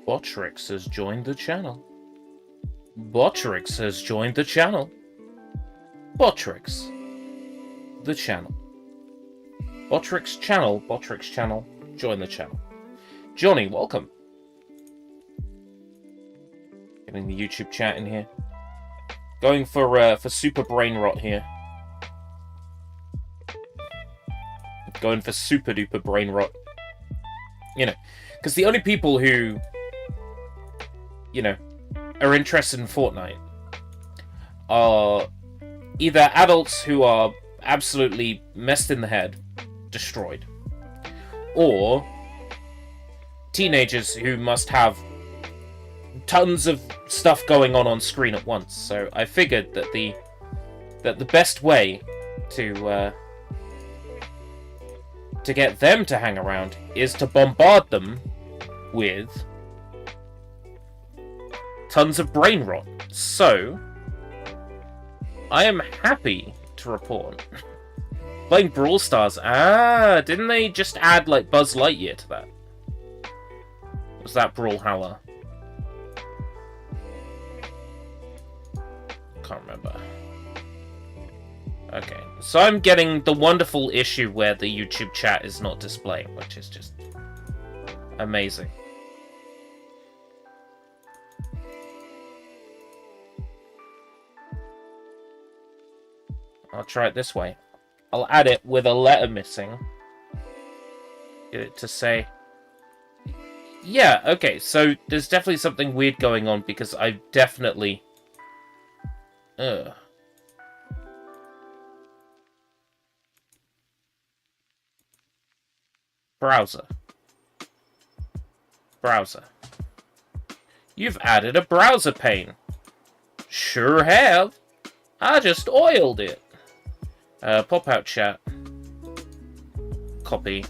Botrix has joined the channel. Botrix has joined the channel. Botrix. The channel. Botrix channel, join the channel. Johnny, welcome. Getting the YouTube chat in here. Going for super brain rot here. Going for super duper brain rot. You know, because the only people who, you know, are interested in Fortnite are either adults who are absolutely messed in the head, destroyed, or teenagers who must have tons of stuff going on screen at once. So I figured that the best way to get them to hang around is to bombard them with tons of brain rot. So I am happy to report playing Brawl Stars. Didn't they just add like Buzz Lightyear to that? Was that Brawlhalla? Can't remember. Okay, so I'm getting the wonderful issue where the YouTube chat is not displaying, which is just amazing. I'll try it this way. I'll add it with a letter missing. Get it to say... Yeah, okay, so there's definitely something weird going on because I've definitely... Browser. Browser. You've added a browser pane. Sure have. I just oiled it. Pop out chat. Copy.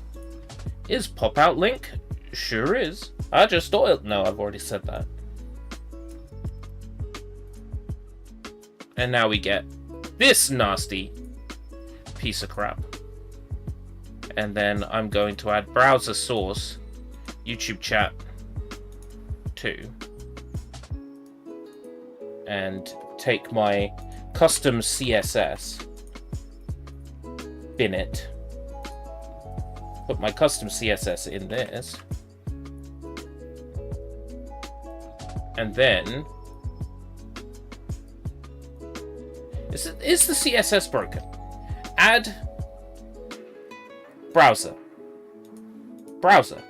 Is pop out link? Sure is. I just oiled. No, I've already said that. And now we get this nasty piece of crap. And then I'm going to add browser source, YouTube chat 2. And take my custom CSS, bin it, put my custom CSS in this, and then is the CSS broken? Add browser. Browser.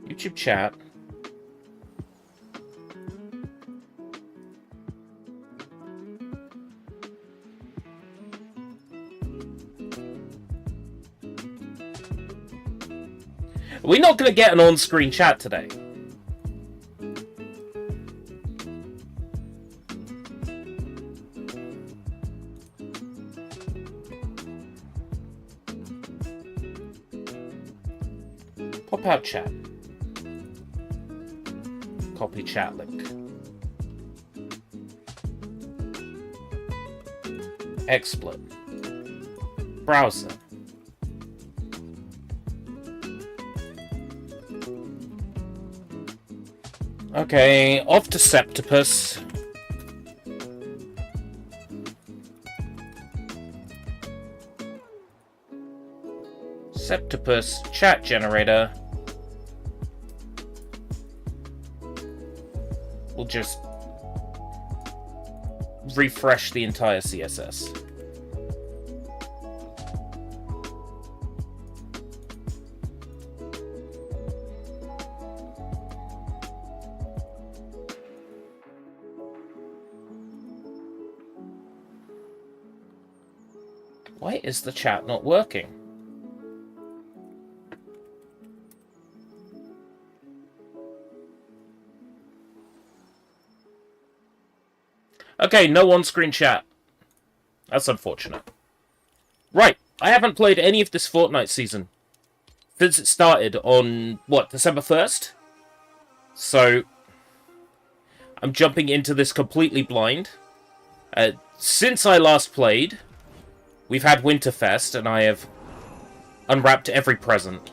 YouTube chat. We're not going to get an on-screen chat today. Pop out chat. Copy chat link. XSplit. Browser. Okay, off to Septipus. Septipus chat generator. We'll just refresh the entire CSS. Why is the chat not working? Okay, no on-screen chat. That's unfortunate. Right, I haven't played any of this Fortnite season since it started on, what, December 1st? So, I'm jumping into this completely blind. Since I last played, we've had Winterfest, and I have unwrapped every present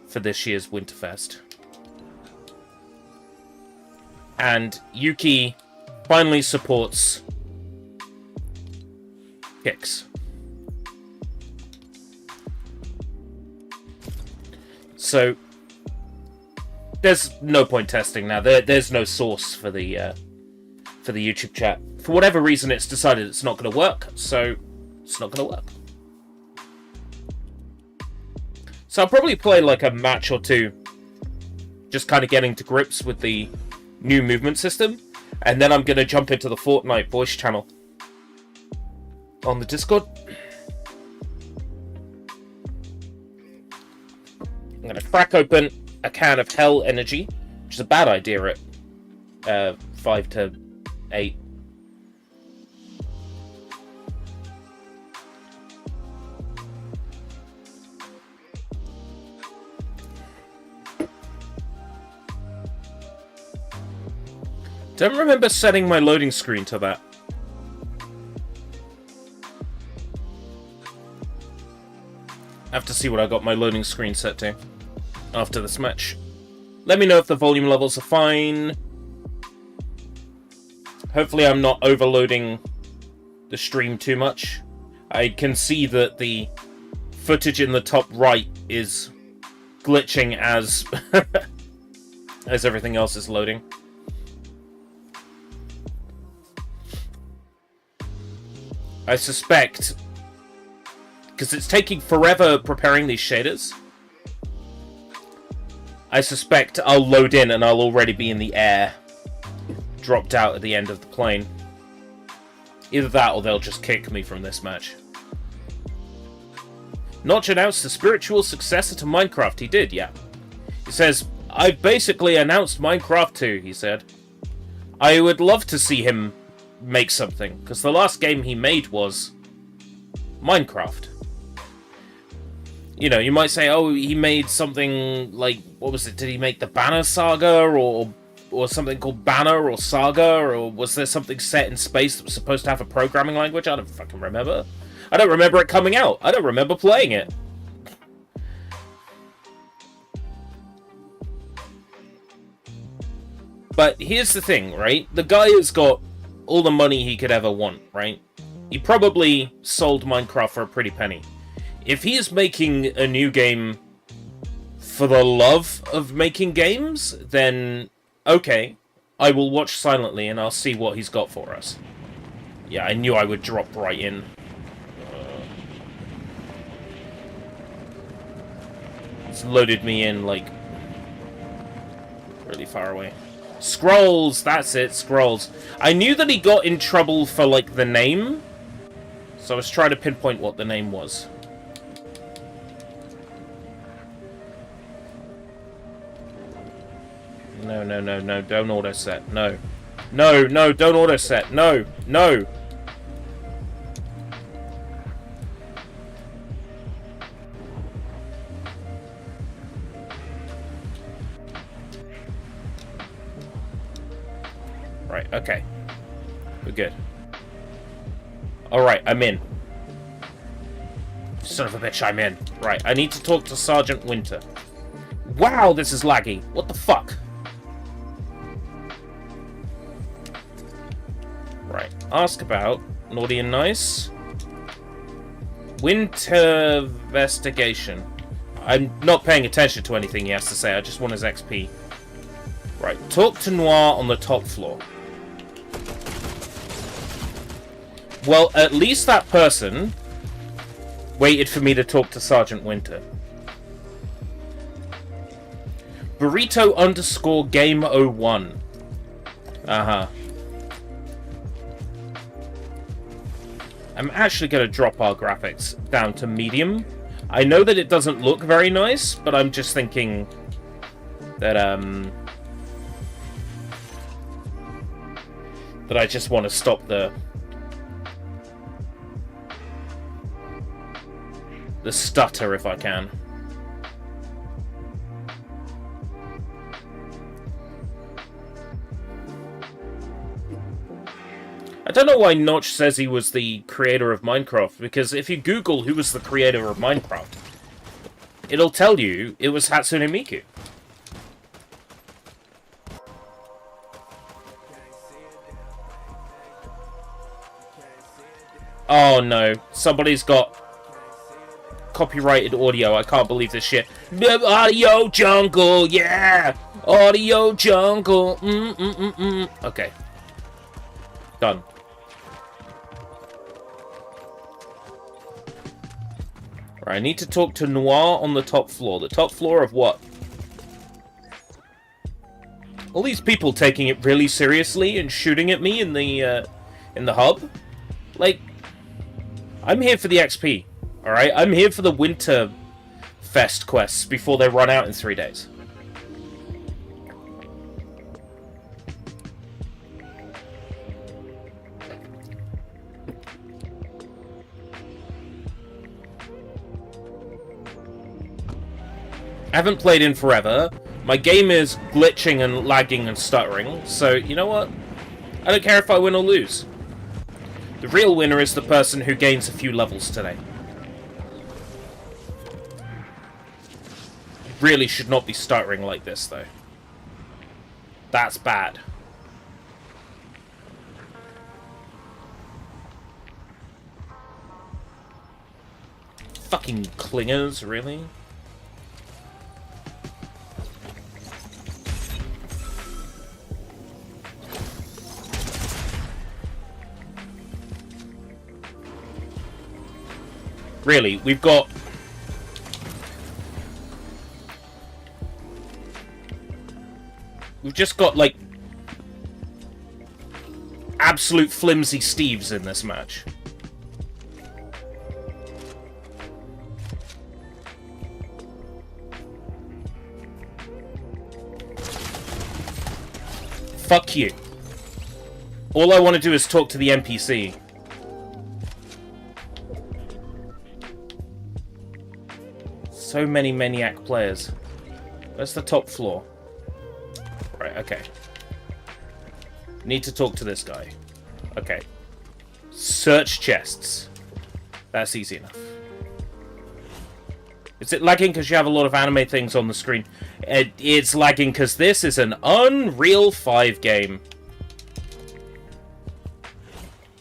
for this year's Winterfest. And Yuki finally supports kicks. So there's no point testing now. There's no source for the YouTube chat. For whatever reason, it's decided it's not going to work, so it's not going to work. So I'll probably play like a match or two, just kind of getting to grips with the new movement system, and then I'm going to jump into the Fortnite voice channel on the Discord. I'm going to crack open a can of Hell Energy, which is a bad idea at 5 to 8. Don't remember setting my loading screen to that. I have to see what I got my loading screen set to after this match. Let me know if the volume levels are fine. Hopefully I'm not overloading the stream too much. I can see that the footage in the top right is glitching as as everything else is loading. I suspect, because it's taking forever preparing these shaders, I suspect I'll load in and I'll already be in the air, dropped out at the end of the plane. Either that or they'll just kick me from this match. Notch announced the spiritual successor to Minecraft. He did, yeah. He says, "I've basically announced Minecraft 2, he said. I would love to see him make something, because the last game he made was Minecraft. You know, you might say, oh, he made something like, what was it? Did he make the Banner Saga, or something called Banner or Saga, or was there something set in space that was supposed to have a programming language? I don't fucking remember. I don't remember it coming out. I don't remember playing it. But here's the thing, right? The guy has got all the money he could ever want, right? He probably sold Minecraft for a pretty penny. If he is making a new game for the love of making games, then okay, I will watch silently and I'll see what he's got for us. Yeah, I knew I would drop right in. It's loaded me in, like, really far away. Scrolls, that's it, Scrolls. I knew that he got in trouble for, like, the name, so I was trying to pinpoint what the name was. No, no, no, no, don't auto set, no. No, no, don't auto set, no, no! Right, okay. We're good. Alright, I'm in. Son of a bitch, I'm in. Right, I need to talk to Sergeant Winter. Wow, this is laggy. What the fuck? Right, ask about Naughty and Nice. Winter investigation. I'm not paying attention to anything he has to say, I just want his XP. Right, talk to Noir on the top floor. Well, at least that person waited for me to talk to Sergeant Winter. Burrito _ game 01. Uh-huh. I'm actually going to drop our graphics down to medium. I know that it doesn't look very nice, but I'm just thinking that, that I just want to stop the stutter if I can. I don't know why Notch says he was the creator of Minecraft, because if you Google who was the creator of Minecraft, it'll tell you it was Hatsune Miku. Oh no, somebody's got copyrighted audio. I can't believe this shit. Audio jungle, yeah! Audio jungle. Okay. Done. Right, I need to talk to Noir on the top floor. The top floor of what? All these people taking it really seriously and shooting at me in the hub? Like, I'm here for the XP, alright? I'm here for the Winter Fest quests before they run out in 3 days. I haven't played in forever. My game is glitching and lagging and stuttering, so you know what? I don't care if I win or lose. The real winner is the person who gains a few levels today. Really should not be stuttering like this, though. That's bad. Fucking clingers, really? Really, we've just got, like, absolute flimsy Steves in this match. Fuck you. All I want to do is talk to the NPC. So many maniac players. Where's the top floor? Right, okay. Need to talk to this guy. Okay. Search chests. That's easy enough. Is it lagging because you have a lot of anime things on the screen? It's lagging because this is an Unreal 5 game.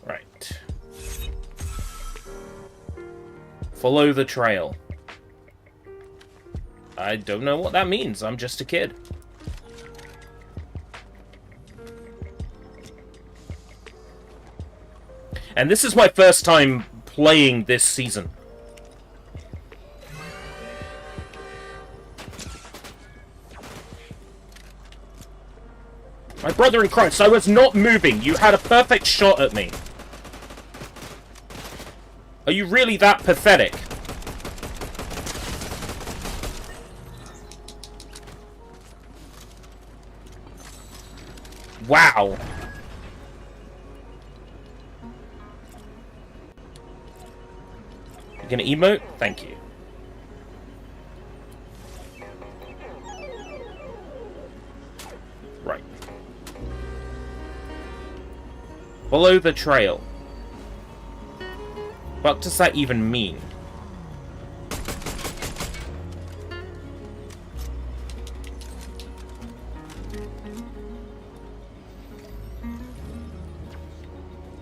Right. Follow the trail. I don't know what that means. I'm just a kid. And this is my first time playing this season. My brother in Christ, I was not moving. You had a perfect shot at me. Are you really that pathetic? Wow. You gonna emote? Thank you. Right. Follow the trail. What does that even mean?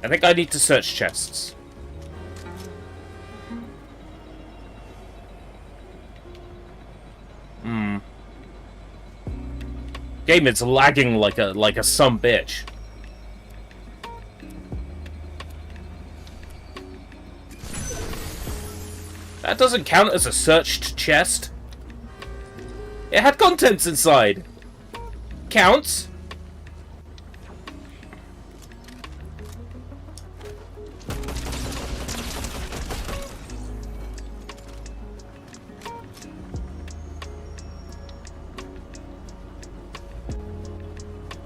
I think I need to search chests. Game is lagging like a some bitch. That doesn't count as a searched chest. It had contents inside. Counts.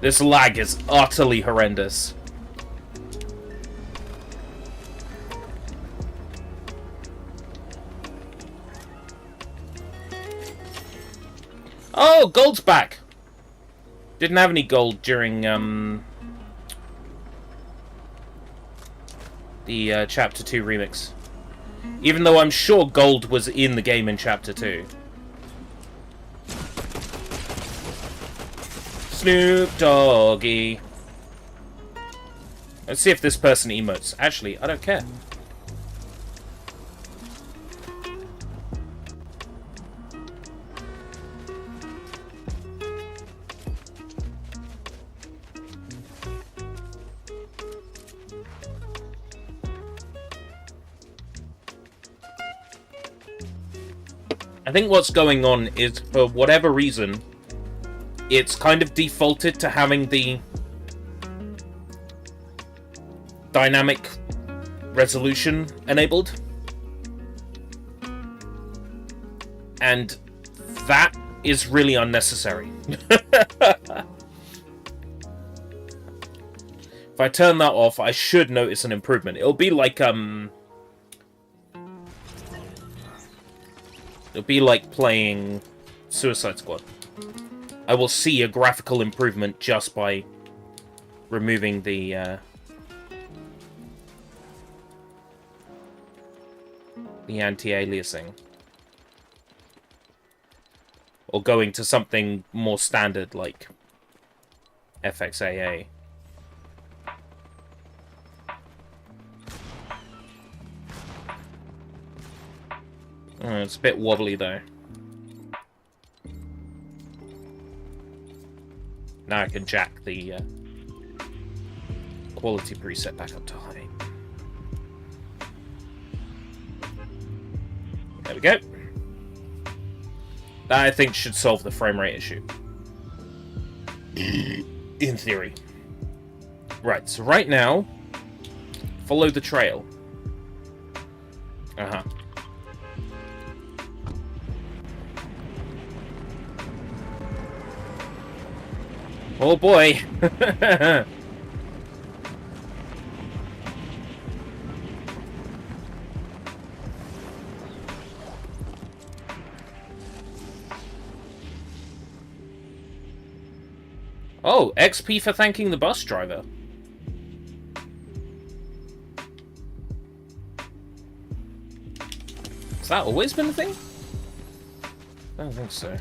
This lag is utterly horrendous. Oh, gold's back! Didn't have any gold during, The Chapter 2 remix. Even though I'm sure gold was in the game in Chapter 2. Snoop Doggy. Let's see if this person emotes. Actually, I don't care. I think what's going on is, for whatever reason, it's kind of defaulted to having the dynamic resolution enabled. And that is really unnecessary. If I turn that off, I should notice an improvement. It'll be like, it'll be like playing Suicide Squad. I will see a graphical improvement just by removing the anti-aliasing. Or going to something more standard like FXAA. It's a bit wobbly though. Now I can jack the quality preset back up to high. There we go. That, I think, should solve the frame rate issue. In theory. Right, so right now, follow the trail. Uh-huh. Oh boy! Oh, XP for thanking the bus driver. Has that always been a thing? I don't think so.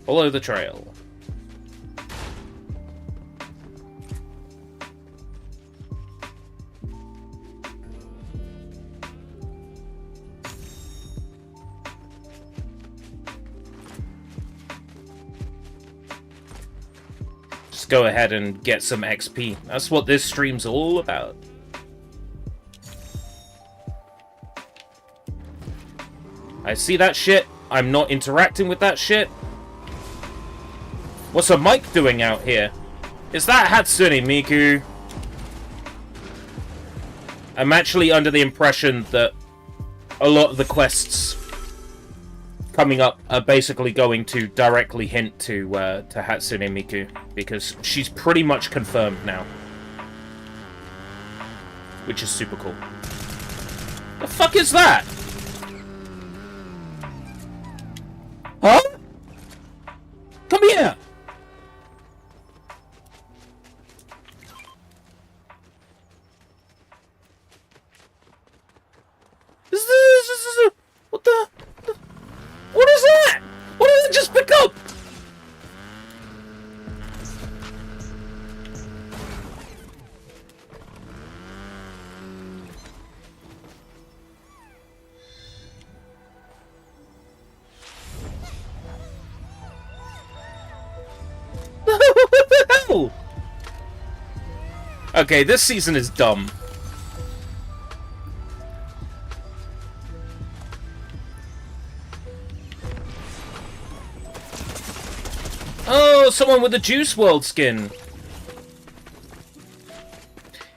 Follow the trail. Just go ahead and get some XP. That's what this stream's all about. I see that shit. I'm not interacting with that shit. What's a mic doing out here? Is that Hatsune Miku? I'm actually under the impression that a lot of the quests coming up are basically going to directly hint to Hatsune Miku, because she's pretty much confirmed now. Which is super cool. The fuck is that? Huh? Come here! What the? What is that? What did it just pick up? What the hell? Okay, this season is dumb. Oh, someone with a Juice World skin.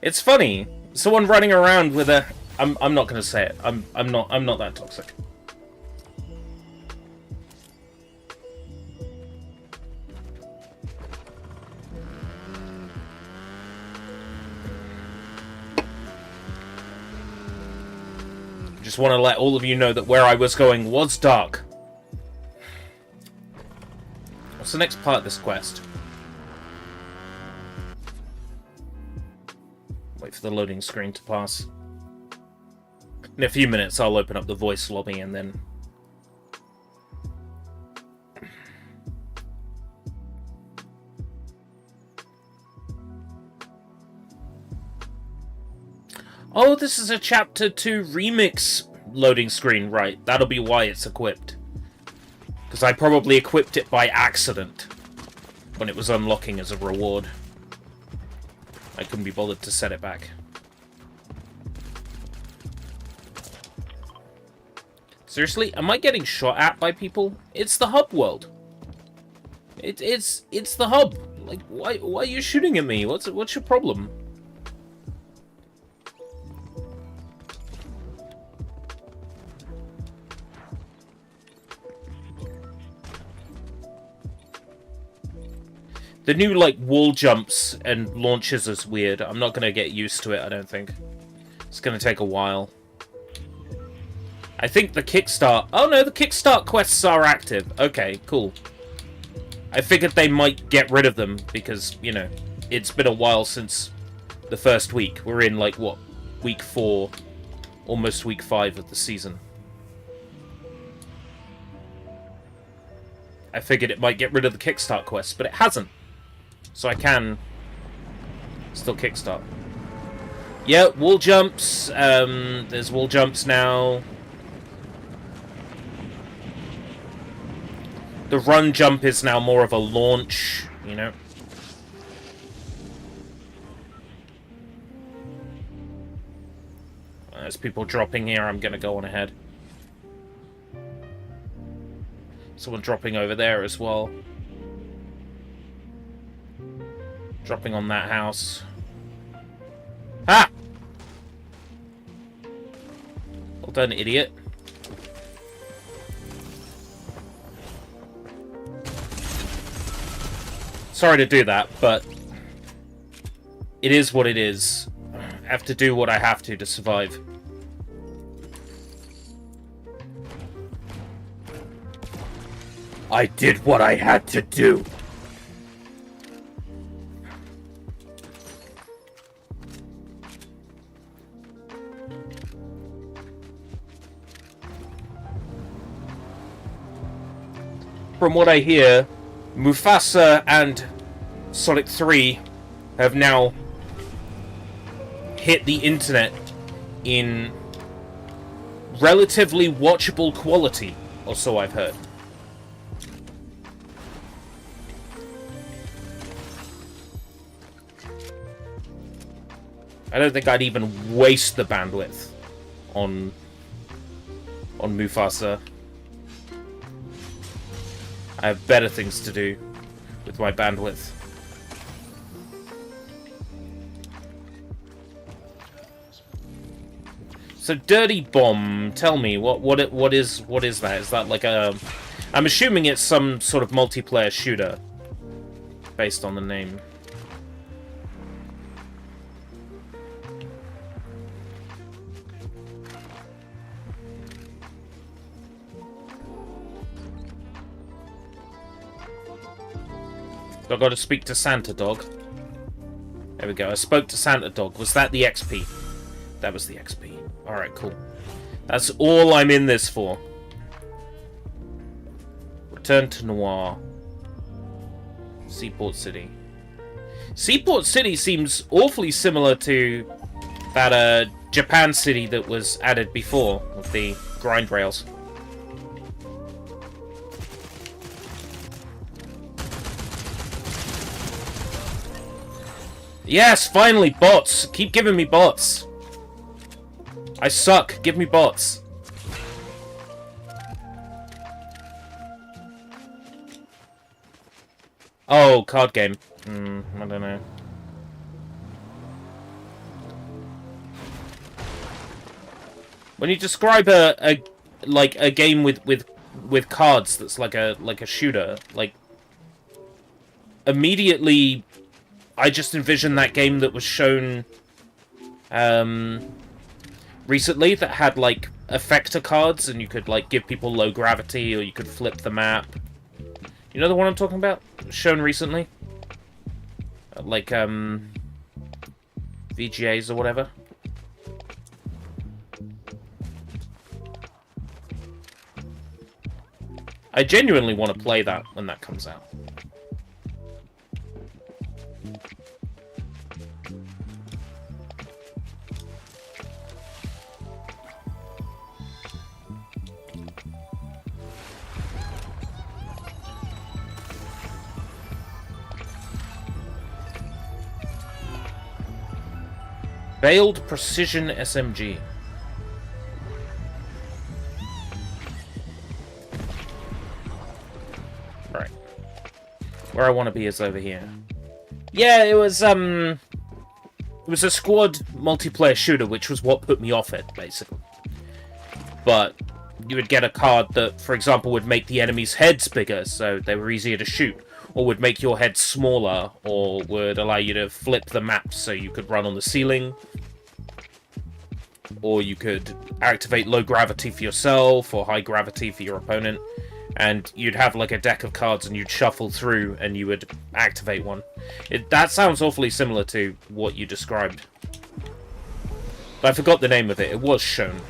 It's funny. Someone running around with a... I'm not gonna say it. I'm not that toxic. Just want to let all of you know that where I was going was dark. What's the next part of this quest? for the loading screen to pass. In a few minutes, I'll open up the voice lobby and then... Oh, this is a Chapter 2 remix loading screen, right. That'll be why it's equipped. Because I probably equipped it by accident when it was unlocking as a reward. I couldn't be bothered to set it back. Seriously? Am I getting shot at by people? It's the hub world. It's the hub. Like, why are you shooting at me? What's your problem? The new, like, wall jumps and launches is weird. I'm not going to get used to it, I don't think. It's going to take a while. I think the kickstart... Oh, no, the kickstart quests are active. Okay, cool. I figured they might get rid of them because, you know, it's been a while since the first week. We're in, like, what, week 4, almost week 5 of the season. I figured it might get rid of the kickstart quests, but it hasn't. So I can still kickstart. Yeah, wall jumps. There's wall jumps now. The run jump is now more of a launch, you know. There's people dropping here. I'm going to go on ahead. Someone dropping over there as well. Dropping on that house. Ah! Well done, idiot. Sorry to do that, but it is what it is. I have to do what I have to survive. I did what I had to do. From what I hear, Mufasa and Sonic 3 have now hit the internet in relatively watchable quality, or so I've heard. I don't think I'd even waste the bandwidth on Mufasa. I have better things to do with my bandwidth. So, Dirty Bomb, tell me, what is that? Is that like a... I'm assuming it's some sort of multiplayer shooter, based on the name. So I got to speak to Santa Dog. There we go. I spoke to Santa Dog. Was that the XP? That was the XP. Alright, cool. That's all I'm in this for. Return to Noir. Seaport City. Seaport City seems awfully similar to that Japan City that was added before with the grind rails. Yes, finally, bots. Keep giving me bots. I suck. Give me bots. Oh, card game. I don't know. When you describe a game with cards that's like a shooter, like immediately I just envision that game that was shown recently that had like effector cards and you could like give people low gravity or you could flip the map. You know the one I'm talking about? Shown recently? Like VGAs or whatever. I genuinely want to play that when that comes out. Veiled Precision SMG. Right. Where I want to be is over here. Yeah, it was a squad multiplayer shooter, which was what put me off it, basically. But you would get a card that, for example, would make the enemies' heads bigger, so they were easier to shoot. Or would make your head smaller, or would allow you to flip the map so you could run on the ceiling. Or you could activate low gravity for yourself, or high gravity for your opponent. And you'd have like a deck of cards and you'd shuffle through and you would activate one. That sounds awfully similar to what you described. But I forgot the name of it. It was shown.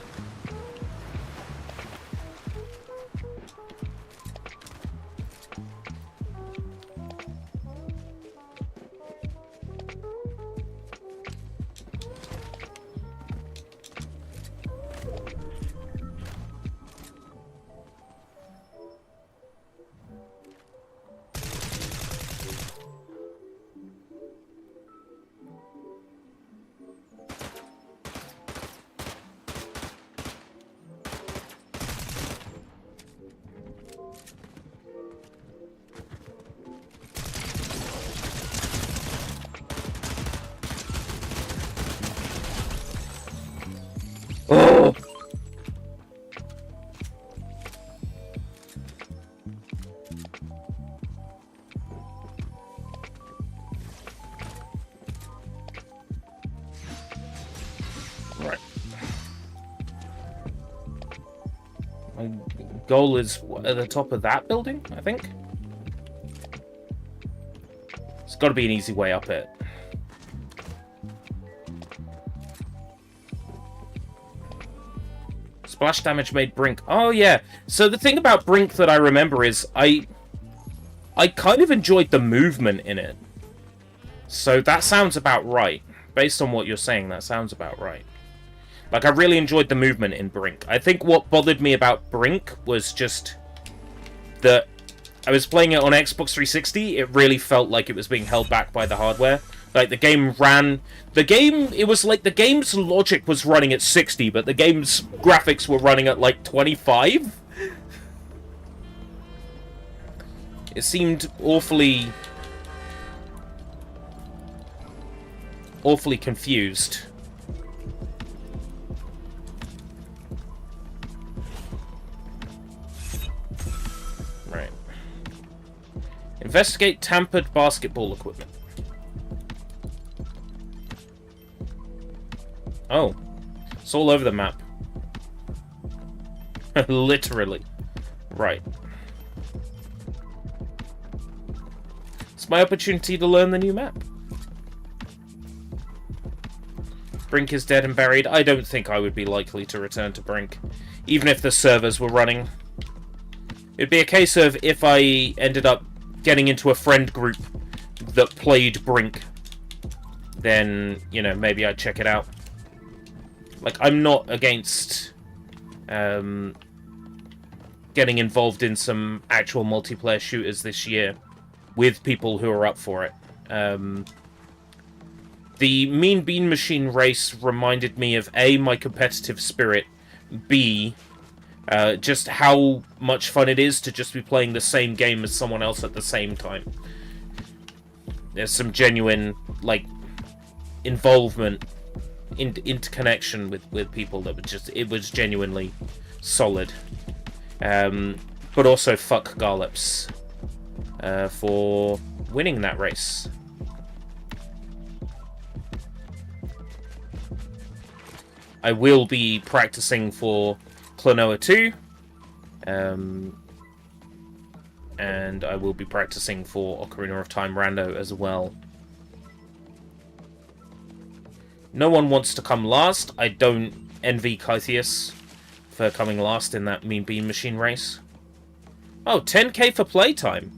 Oh! Right. My goal is at the top of that building, I think. It's got to be an easy way up it. Splash damage made Brink. Oh, yeah. So the thing about Brink that I remember is I kind of enjoyed the movement in it. So that sounds about right. Based on what you're saying, that sounds about right. Like, I really enjoyed the movement in Brink. I think what bothered me about Brink was just that I was playing it on Xbox 360. It really felt like it was being held back by the hardware. Like, the game ran... it was like the game's logic was running at 60, but the game's graphics were running at, like, 25? It seemed awfully confused. Right. Investigate tampered basketball equipment. Oh. It's all over the map. Literally. Right. It's my opportunity to learn the new map. Brink is dead and buried. I don't think I would be likely to return to Brink, even if the servers were running. It'd be a case of if I ended up getting into a friend group that played Brink, then, you know, maybe I'd check it out. Like, I'm not against getting involved in some actual multiplayer shooters this year with people who are up for it. The Mean Bean Machine race reminded me of A, my competitive spirit, B, just how much fun it is to just be playing the same game as someone else at the same time. There's some genuine, like, involvement, interconnection with people that it was genuinely solid. But also fuck Garlips for winning that race. I will be practicing for Klonoa 2, and I will be practicing for Ocarina of Time Rando as well. No one wants to come last. I don't envy Kythius for coming last in that Mean Bean Machine race. Oh, 10k for playtime.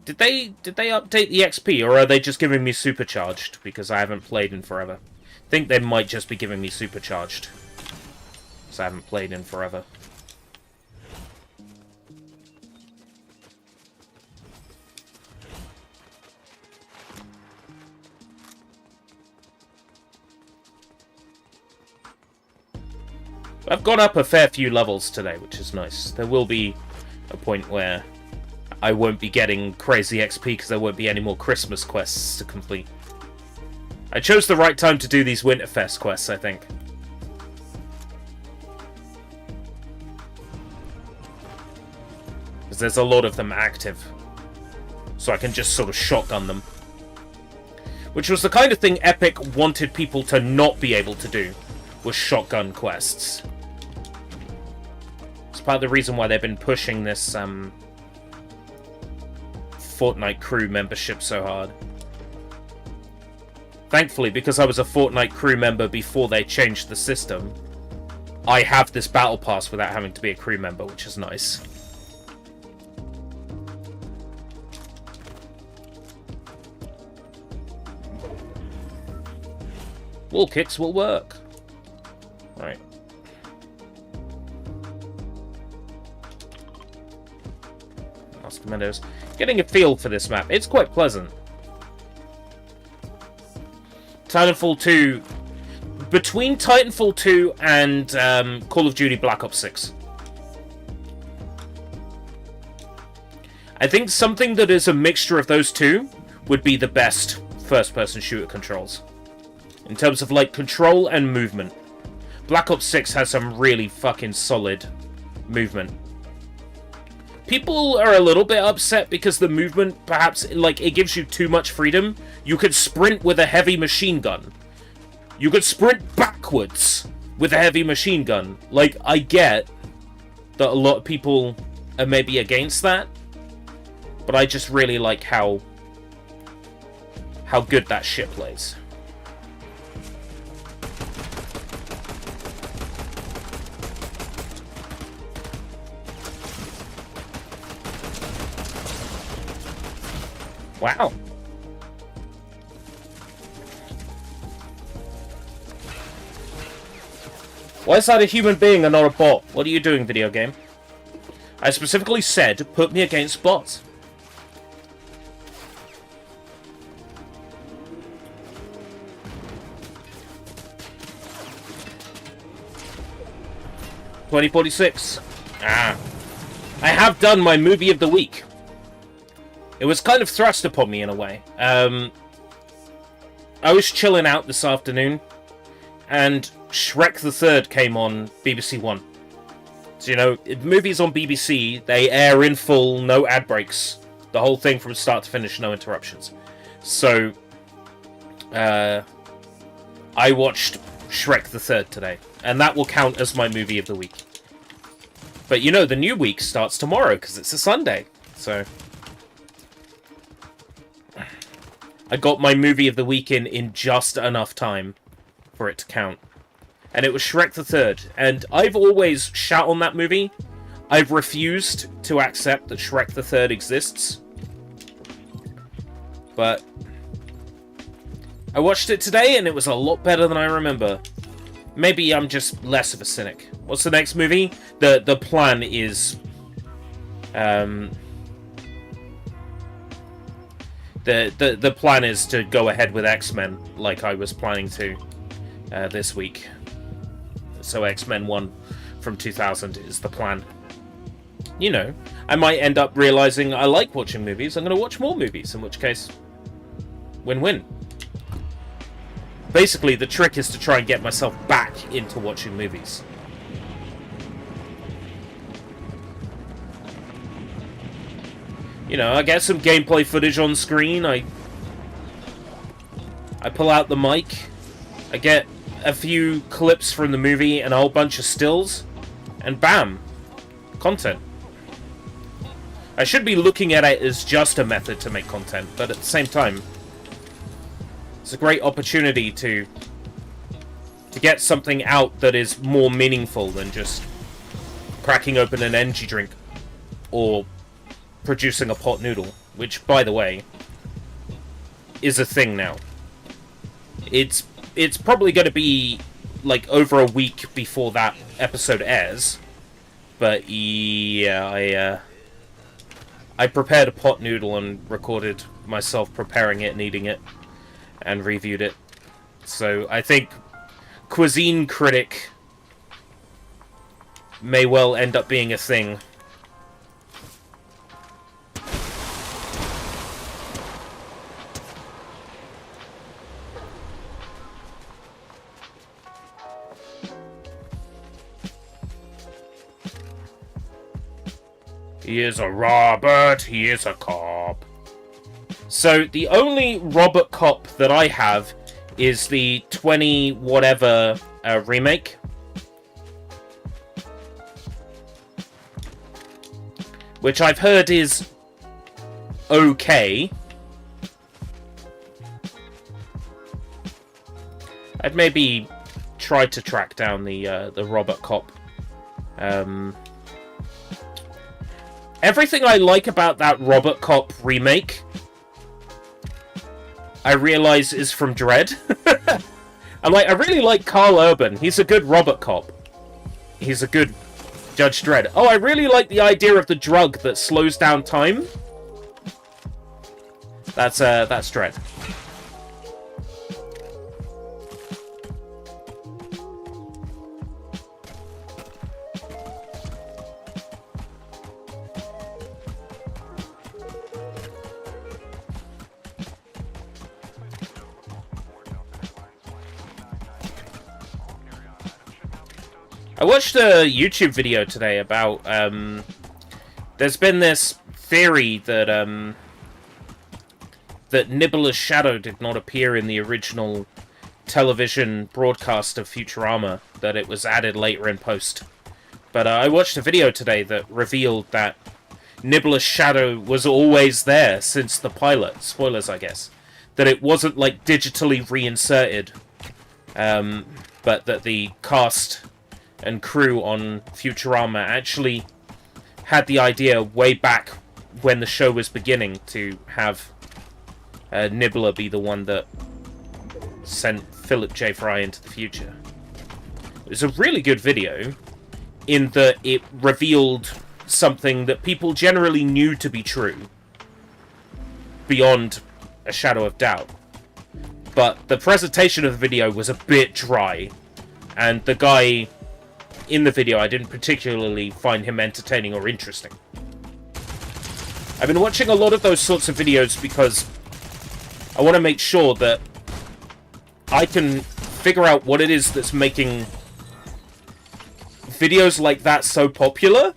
Did they update the XP, or are they just giving me supercharged because I haven't played in forever? I think they might just be giving me supercharged, because I haven't played in forever. I've gone up a fair few levels today, which is nice. There will be a point where I won't be getting crazy XP because there won't be any more Christmas quests to complete. I chose the right time to do these Winterfest quests, I think. Because there's a lot of them active. So I can just sort of shotgun them. Which was the kind of thing Epic wanted people to not be able to do, was shotgun quests. It's part of the reason why they've been pushing this Fortnite crew membership so hard. Thankfully, because I was a Fortnite crew member before they changed the system, I have this battle pass without having to be a crew member, which is nice. Wall kicks will work. Alright. Lost Commandos. Getting a feel for this map. It's quite pleasant. Titanfall 2... Between Titanfall 2 and Call of Duty Black Ops 6. I think something that is a mixture of those two would be the best first-person shooter controls. In terms of, like, control and movement. Black Ops 6 has some really fucking solid movement. People are a little bit upset because the movement, perhaps, like, it gives you too much freedom. You could sprint with a heavy machine gun. You could sprint backwards with a heavy machine gun. Like, I get that a lot of people are maybe against that. But I just really like how good that shit plays. Wow. Why is that a human being and not a bot? What are you doing, video game? I specifically said, put me against bots. $20.46. Ah. I have done my movie of the week. It was kind of thrust upon me in a way. I was chilling out this afternoon, and Shrek the Third came on BBC One. So, you know, movies on BBC, they air in full, no ad breaks. The whole thing from start to finish, no interruptions. So, I watched Shrek the Third today, and that will count as my movie of the week. But, you know, the new week starts tomorrow, because it's a Sunday. So, I got my movie of the week in just enough time for it to count. And it was Shrek the Third. And I've always shot on that movie. I've refused to accept that Shrek the Third exists. But I watched it today and it was a lot better than I remember. Maybe I'm just less of a cynic. What's the next movie? The plan is... The plan is to go ahead with X-Men, like I was planning to this week. So X-Men 1 from 2000 is the plan. You know, I might end up realizing I like watching movies. I'm going to watch more movies, in which case, win-win. Basically, the trick is to try and get myself back into watching movies. You know, I get some gameplay footage on screen, I pull out the mic, I get a few clips from the movie and a whole bunch of stills, and bam, content. I should be looking at it as just a method to make content, but at the same time, It's a great opportunity to get something out that is more meaningful than just cracking open an energy drink or producing a pot noodle, which, by the way, is a thing now. It's probably going to be like over a week before that episode airs, but yeah, I prepared a pot noodle and recorded myself preparing it and eating it and reviewed it. So I think Cuisine Critic may well end up being a thing. He is a Robert, he is a cop. So the only Robert cop that I have is the 20 whatever remake. Which I've heard is okay. I'd maybe try to track down the Robert cop. Everything I like about that Robert Cop remake, I realize is from Dredd. I really like Carl Urban. He's a good Robert Cop. He's a good Judge Dredd. Oh, I really like the idea of the drug that slows down time. That's Dredd. I watched a YouTube video today about, there's been this theory that, that Nibbler's shadow did not appear in the original television broadcast of Futurama, that it was added later in post. But I watched a video today that revealed that Nibbler's shadow was always there since the pilot. Spoilers, I guess. That it wasn't, like, digitally reinserted, but that the cast and crew on Futurama actually had the idea way back when the show was beginning to have Nibbler be the one that sent Philip J. Fry into the future. It was a really good video in that it revealed something that people generally knew to be true beyond a shadow of doubt. But the presentation of the video was a bit dry, and the guy in the video, I didn't particularly find him entertaining or interesting. I've been watching a lot of those sorts of videos because I want to make sure that I can figure out what it is that's making videos like that so popular,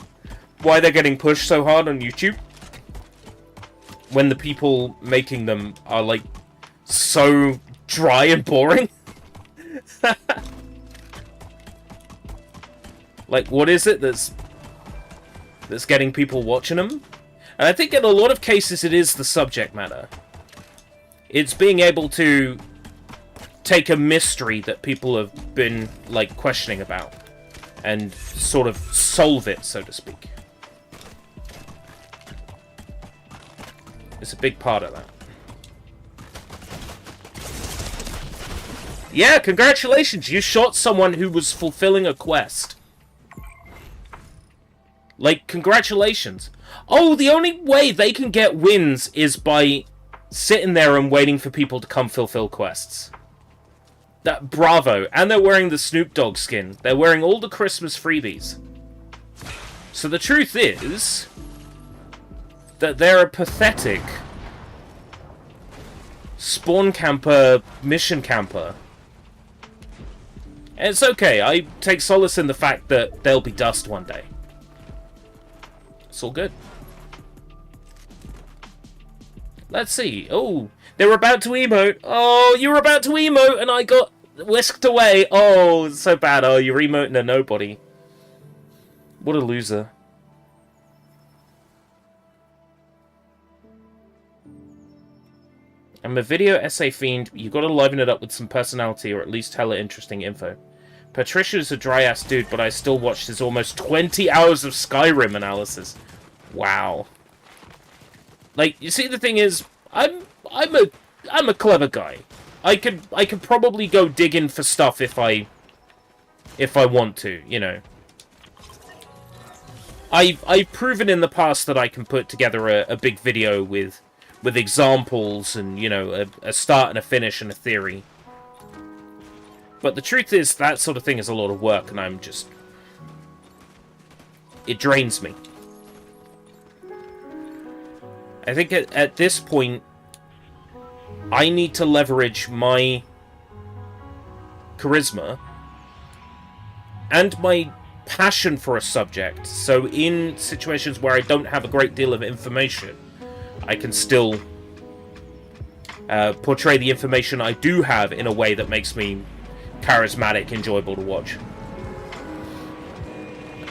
why they're getting pushed so hard on YouTube, when the people making them are, like, so dry and boring. Like, what is it that's getting people watching them? And I think in a lot of cases it is the subject matter. It's being able to take a mystery that people have been, like, questioning about and sort of solve it, so to speak. It's a big part of that. Yeah, congratulations! You shot someone who was fulfilling a quest. Like, congratulations. Oh, the only way they can get wins is by sitting there and waiting for people to come fulfill quests. That, bravo. And they're wearing the Snoop Dogg skin. They're wearing all the Christmas freebies. So the truth is that they're a pathetic spawn camper, mission camper. And it's okay. I take solace in the fact that they'll be dust one day. It's all good. Let's see. Oh, they were about to emote. Oh, you were about to emote and I got whisked away. Oh, it's so bad. Oh, you're emoting a nobody. What a loser. I'm a video essay fiend. You gotta liven it up with some personality or at least hella interesting info. Patricia's a dry-ass dude, but I still watched his almost 20 hours of Skyrim analysis. Wow. Like, you see, the thing is, I'm a clever guy. I could probably go digging for stuff if I want to, you know. I've proven in the past that I can put together a big video with examples and, you know, a start and a finish and a theory. But the truth is, that sort of thing is a lot of work, and I'm just... It drains me. I think at this point, I need to leverage my charisma and my passion for a subject, so in situations where I don't have a great deal of information, I can still portray the information I do have in a way that makes me charismatic, enjoyable to watch.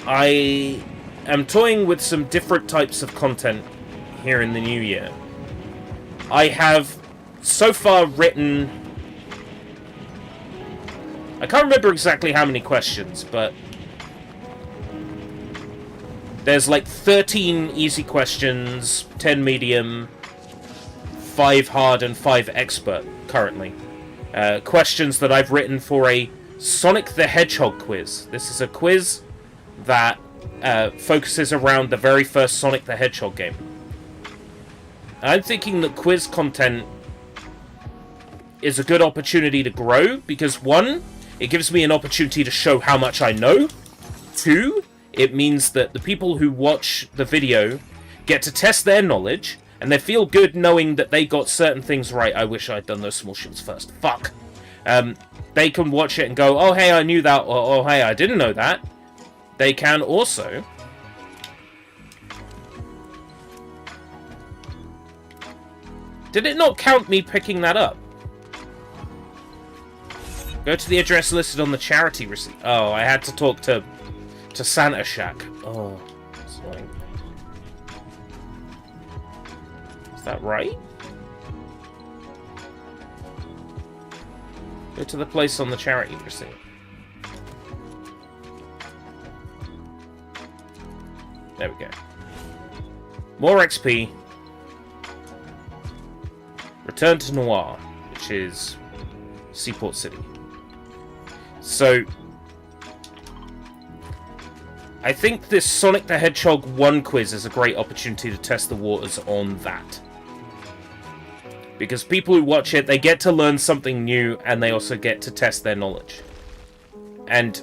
I am toying with some different types of content here in the new year. I have so far written... I can't remember exactly how many questions, but there's like 13 easy questions, 10 medium, 5 hard, and 5 expert currently. Questions that I've written for a Sonic the Hedgehog quiz. This is a quiz that focuses around the very first Sonic the Hedgehog game. I'm thinking that quiz content is a good opportunity to grow, because 1, it gives me an opportunity to show how much I know. 2, it means that the people who watch the video get to test their knowledge, and they feel good knowing that they got certain things right. I wish I'd done those small shields first. Fuck. They can watch it and go, oh, hey, I knew that, or oh, hey, I didn't know that. They can also... Did it not count me picking that up? Go to the address listed on the charity receipt. Oh, I had to talk to Santa Shack. Oh, it's annoying. Is that right? Go to the place on the charity receipt. There we go. More XP. Return to Noir, which is Seaport City. So, I think this Sonic the Hedgehog 1 quiz is a great opportunity to test the waters on that. Because people who watch it, they get to learn something new, and they also get to test their knowledge. And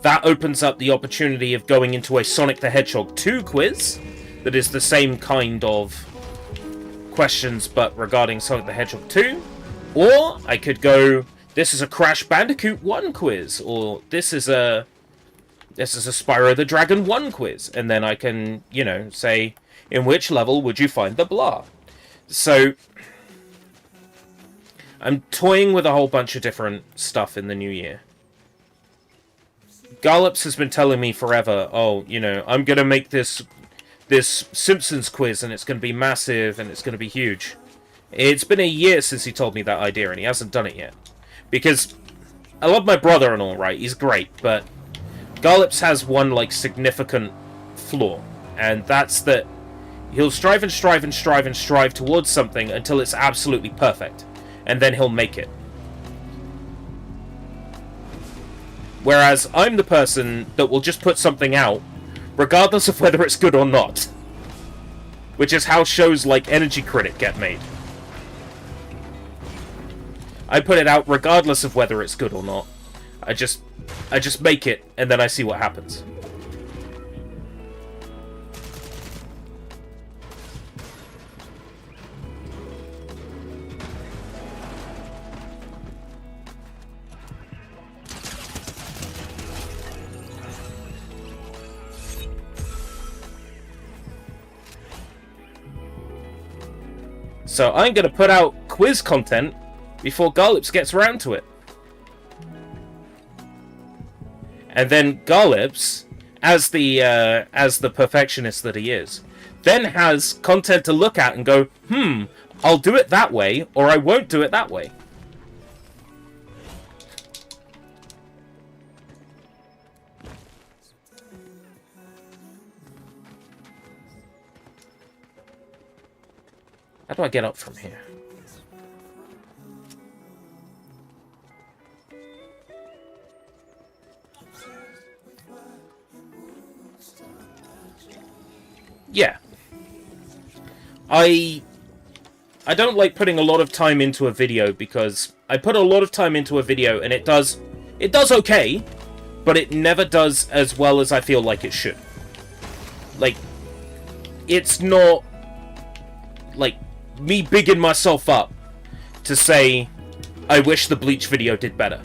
that opens up the opportunity of going into a Sonic the Hedgehog 2 quiz that is the same kind of questions, but regarding Sonic the Hedgehog 2. Or I could go, this is a Crash Bandicoot 1 quiz, or this is a Spyro the Dragon 1 quiz, and then I can, you know, say, in which level would you find the blah? So, I'm toying with a whole bunch of different stuff in the new year. Gallops has been telling me forever, oh, you know, I'm gonna make this Simpsons quiz, and it's gonna be massive, and it's gonna be huge. It's been a year since he told me that idea, and he hasn't done it yet. Because I love my brother and all, right? He's great, but Gallops has one, like, significant flaw, and that's that he'll strive and strive and strive and strive towards something until it's absolutely perfect, and then he'll make it. Whereas I'm the person that will just put something out, regardless of whether it's good or not. Which is how shows like Energy Critic get made. I put it out regardless of whether it's good or not. I just make it, and then I see what happens. So I'm going to put out quiz content before Gallops gets around to it. And then Gallops, as the perfectionist that he is, then has content to look at and go, I'll do it that way, or I won't do it that way. How do I get up from here? Yeah. I don't like putting a lot of time into a video because I put a lot of time into a video and it does okay, but it never does as well as I feel like it should. Like, it's not like me bigging myself up to say I wish the Bleach video did better.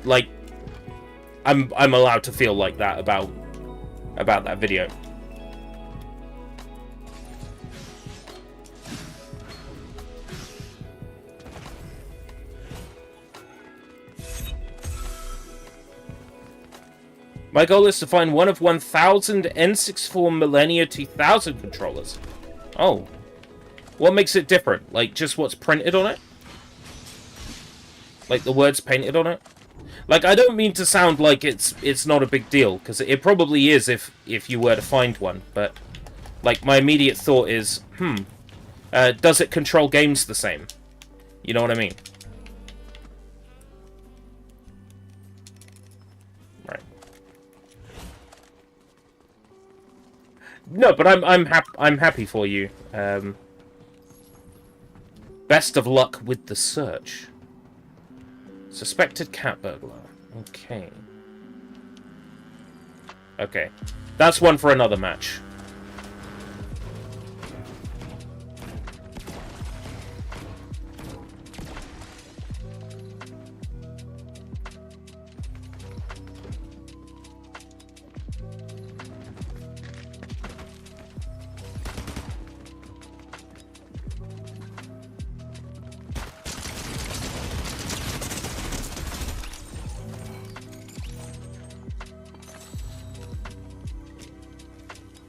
Like, I'm allowed to feel like that about that video. My goal is to find one of 1,000 N64 Millennia 2000 controllers. Oh. What makes it different? Like, just what's printed on it? Like, the words painted on it? Like, I don't mean to sound like it's not a big deal, because it probably is if you were to find one, but, like, my immediate thought is, does it control games the same? You know what I mean? Right. No, but I'm happy for you. Best of luck with the search. Suspected cat burglar. Okay. Okay. That's one for another match.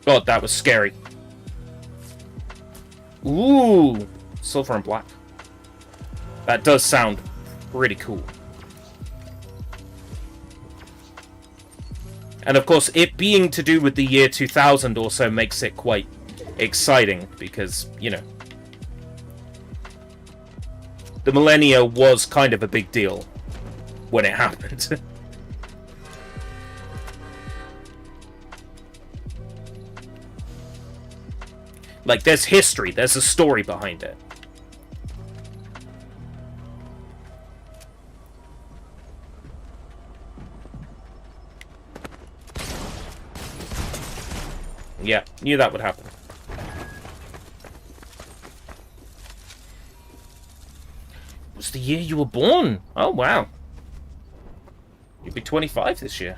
God, that was scary. Ooh, silver and black. That does sound pretty cool. And of course, it being to do with the year 2000 also makes it quite exciting, because, you know, the millennia was kind of a big deal when it happened. Like, there's history, there's a story behind it. Yeah, knew that would happen. It was the year you were born. Oh, wow. You'll be 25 this year.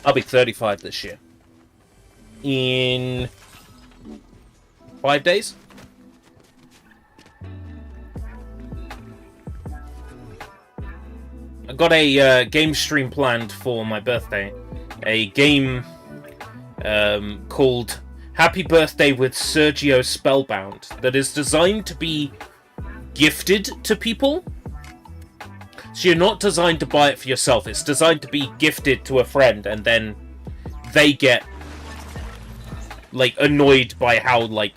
I'll be 35 this year. In 5 days? I got a game stream planned for my birthday. A game called Happy Birthday with Sergio Spellbound that is designed to be gifted to people. So you're not designed to buy it for yourself. It's designed to be gifted to a friend, and then they get, like, annoyed by how, like,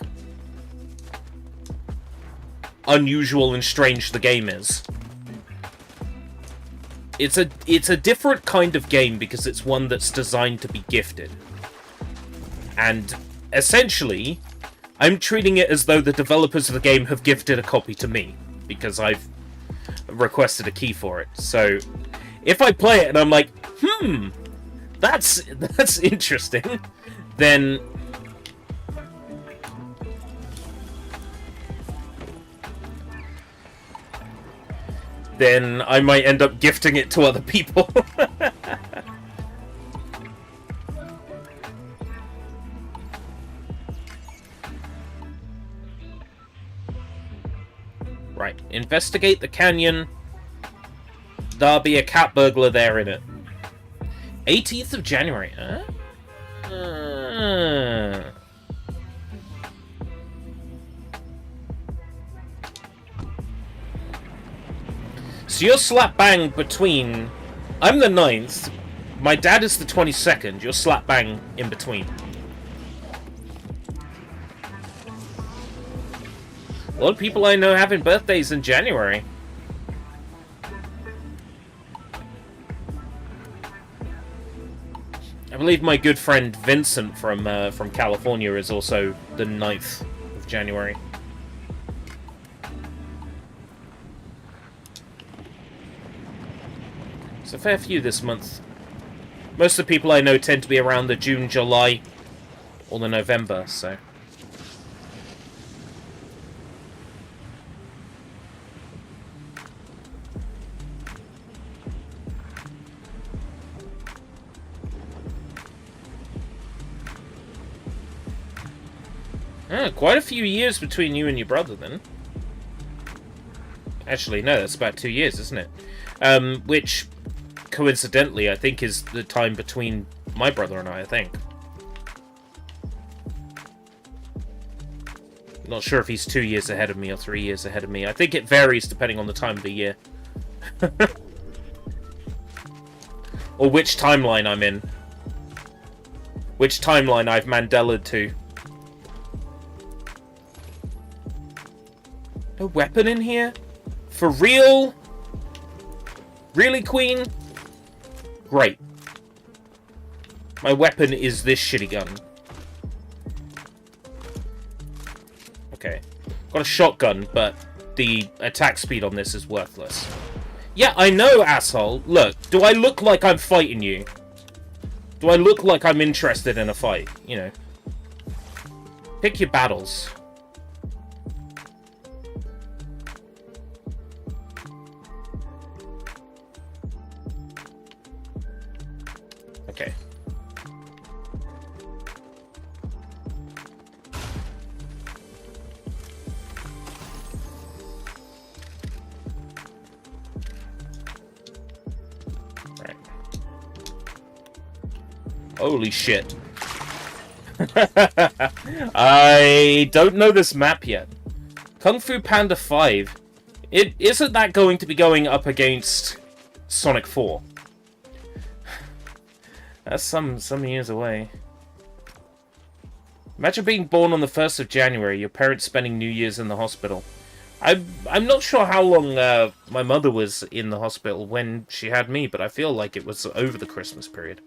unusual and strange the game is. It's a different kind of game because it's one that's designed to be gifted. And essentially, I'm treating it as though the developers of the game have gifted a copy to me, because I've requested a key for it. So if I play it and I'm like, that's interesting, then I might end up gifting it to other people. Right. Investigate the canyon. There'll be a cat burglar there in it. 18th of January, huh? So you're slap bang between... I'm the 9th. My dad is the 22nd. You're slap bang in between. A lot of people I know having birthdays in January. I believe my good friend Vincent from California is also the 9th of January. It's a fair few this month. Most of the people I know tend to be around the June, July, or the November, so... Quite a few years between you and your brother, then. Actually, no, that's about 2 years, isn't it? Which, coincidentally, I think is the time between my brother and I think. Not sure if he's 2 years ahead of me or 3 years ahead of me. I think it varies depending on the time of the year. Or which timeline I'm in. Which timeline I've Mandela'd to. No weapon in here? For real? Really, Queen? Great. My weapon is this shitty gun. Okay. Got a shotgun, but the attack speed on this is worthless. Yeah, I know, asshole. Look, do I look like I'm fighting you? Do I look like I'm interested in a fight? You know. Pick your battles. Okay. Right. Holy shit. I don't know this map yet. Kung Fu Panda 5. Isn't that going to be going up against Sonic 4? That's some years away. Imagine being born on the 1st of January, your parents spending New Year's in the hospital. I'm not sure how long my mother was in the hospital when she had me, but I feel like it was over the Christmas period.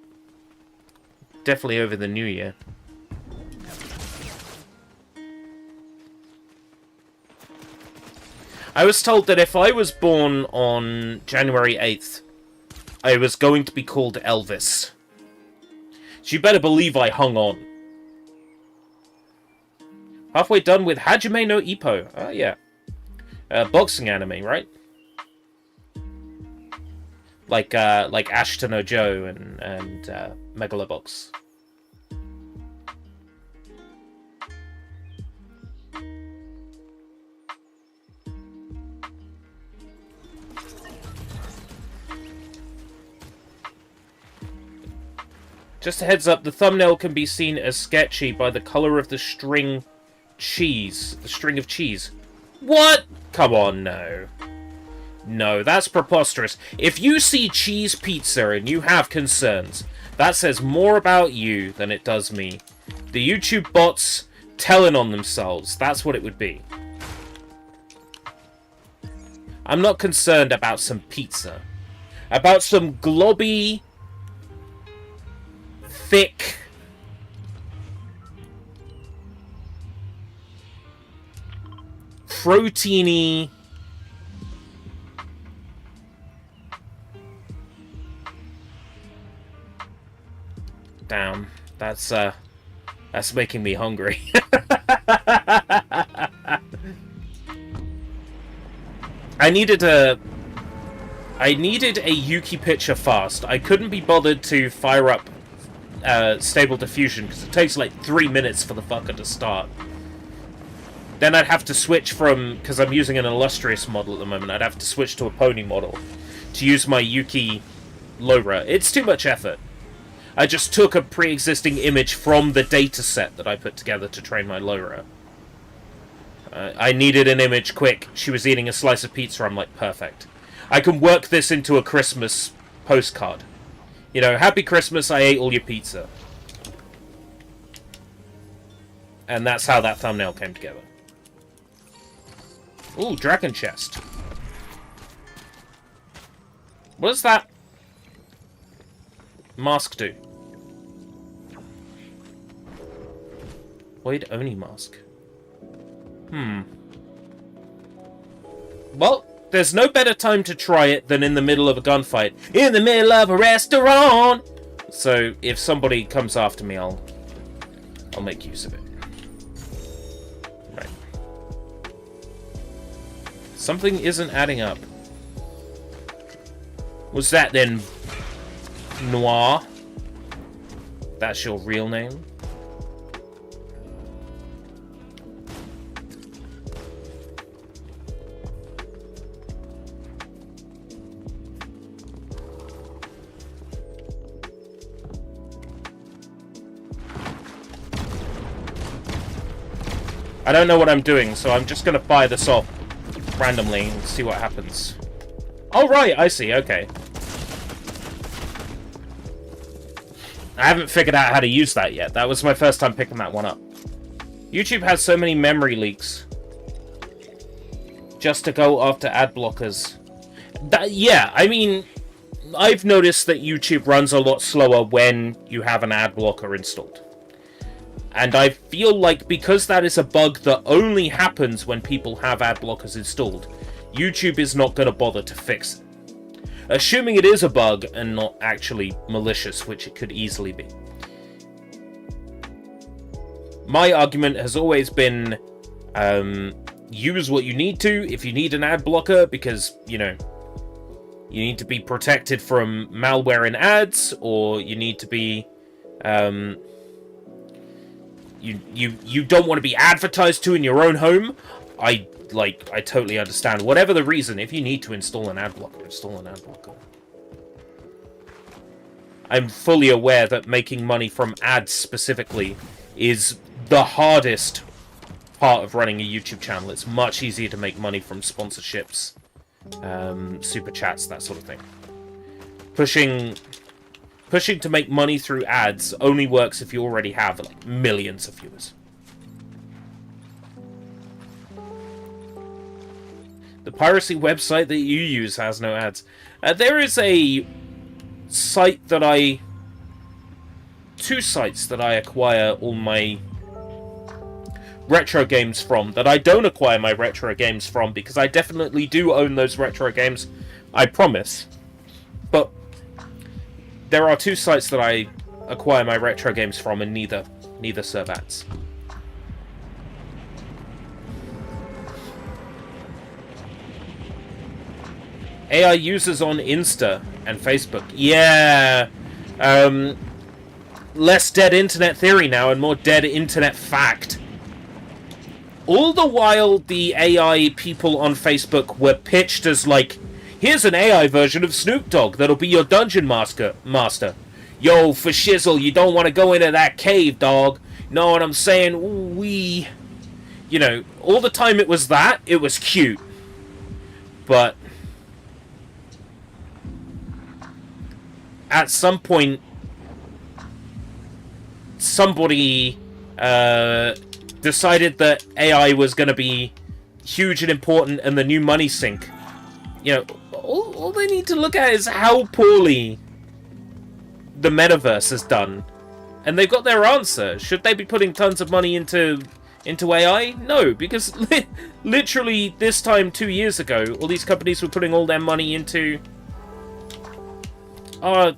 Definitely over the New Year. I was told that if I was born on January 8th, I was going to be called Elvis. So you better believe I hung on. Halfway done with Hajime no Ippo. Oh, yeah. Boxing anime, right? Like Ashton no Joe and Megalobox. Just a heads up, the thumbnail can be seen as sketchy by the color of the string cheese. The string of cheese. What? Come on, no. No, that's preposterous. If you see cheese pizza and you have concerns, that says more about you than it does me. The YouTube bots telling on themselves. That's what it would be. I'm not concerned about some pizza. About some globby... thick, proteiny, damn, that's making me hungry. I needed a Yuki picture fast. I couldn't be bothered to fire up Stable Diffusion, because it takes like 3 minutes for the fucker to start. Then I'd have to switch from, because I'm using an illustrious model at the moment, I'd have to switch to a pony model to use my Yuki Lora. It's too much effort. I just took a pre-existing image from the data set that I put together to train my Lora. I needed an image quick. She was eating a slice of pizza. I'm like, perfect. I can work this into a Christmas postcard. You know, happy Christmas, I ate all your pizza. And that's how that thumbnail came together. Ooh, dragon chest. What does that mask do? Void Oni mask. Well, there's no better time to try it than in the middle of a gunfight. In the middle of a restaurant! So, if somebody comes after me, I'll make use of it. Right. Something isn't adding up. Was that then Noir? That's your real name? I don't know what I'm doing, so I'm just gonna fire this off randomly and see what happens. Oh, right, I see, okay. I haven't figured out how to use that yet. That was my first time picking that one up. YouTube has so many memory leaks. Just to go after ad blockers. Yeah, I mean, I've noticed that YouTube runs a lot slower when you have an ad blocker installed. And I feel like because that is a bug that only happens when people have ad blockers installed, YouTube is not going to bother to fix it. Assuming it is a bug and not actually malicious, which it could easily be. My argument has always been, use what you need to if you need an ad blocker, because, you know, you need to be protected from malware in ads, or you need to be, you don't want to be advertised to in your own home. I totally understand. Whatever the reason, if you need to install an ad blocker, install an ad blocker. I'm fully aware that making money from ads specifically is the hardest part of running a YouTube channel. It's much easier to make money from sponsorships, super chats, that sort of thing. Pushing to make money through ads only works if you already have like millions of viewers. The piracy website that you use has no ads. There is a site that two sites that I acquire all my retro games from, that I don't acquire my retro games from, because I definitely do own those retro games, I promise. But there are two sites that I acquire my retro games from, and neither serve ads. AI users on Insta and Facebook. Yeah. Less dead internet theory now and more dead internet fact. All the while, the AI people on Facebook were pitched as like, here's an AI version of Snoop Dogg that'll be your dungeon master. Yo, for shizzle, you don't want to go into that cave, dog. Know what I'm saying? Ooh, wee. You know, all the time it was that, it was cute. But at some point, somebody decided that AI was going to be huge and important and the new money sink. You know, all they need to look at is how poorly the metaverse has done. And they've got their answer. Should they be putting tons of money into AI? No, because literally this time 2 years ago, all these companies were putting all their money into...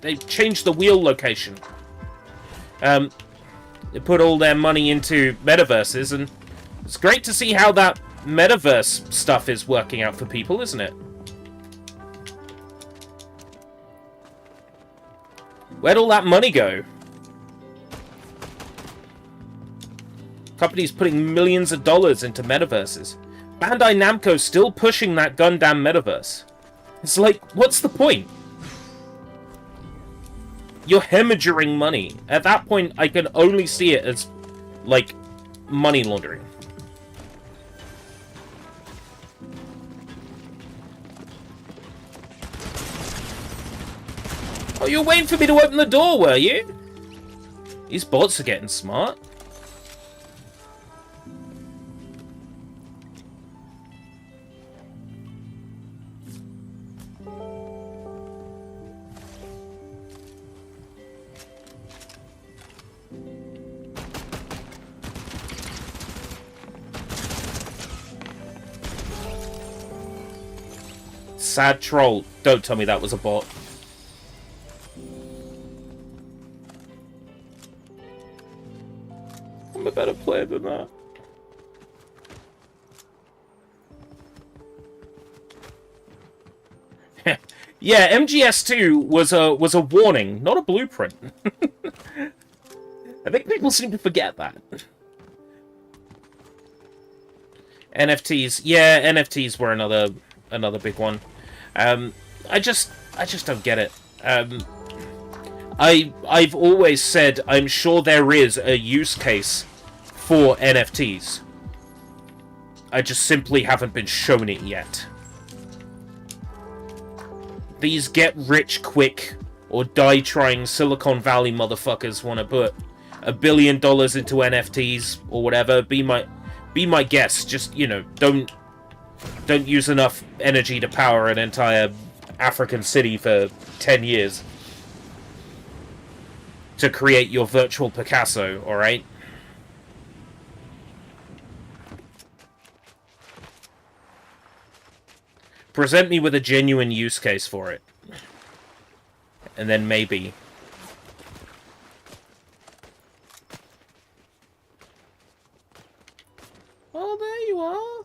they changed the wheel location. They put all their money into metaverses, and it's great to see how that metaverse stuff is working out for people, isn't it? Where'd all that money go? Companies putting millions of dollars into metaverses. Bandai Namco's still pushing that Gundam metaverse. It's like, what's the point? You're hemorrhaging money. At that point, I can only see it as, like, money laundering. Oh, you were waiting for me to open the door, were you? These bots are getting smart. Sad troll. Don't tell me that was a bot. I'm a better player than that. Yeah, MGS2 was a warning, not a blueprint. I think people seem to forget that. NFTs. Yeah, NFTs were another big one. I just don't get it. I've always said I'm sure there is a use case for NFTs. I just simply haven't been shown it yet. These get-rich-quick or die-trying Silicon Valley motherfuckers want to put $1 billion into NFTs or whatever. Be my guest. Just, you know, don't use enough energy to power an entire African city for 10 years to create your virtual Picasso, alright? Present me with a genuine use case for it. And then maybe. Oh, there you are.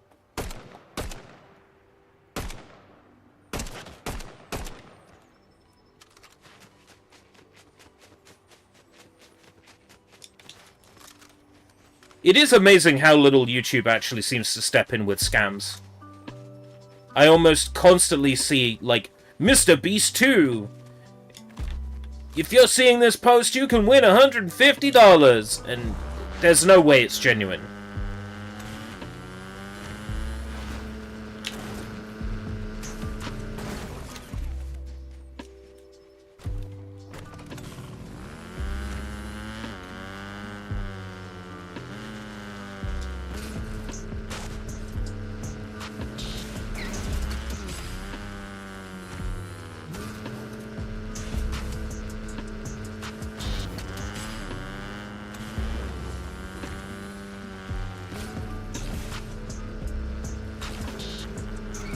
It is amazing how little YouTube actually seems to step in with scams. I almost constantly see, like, Mr. Beast 2. If you're seeing this post, you can win $150. And there's no way it's genuine.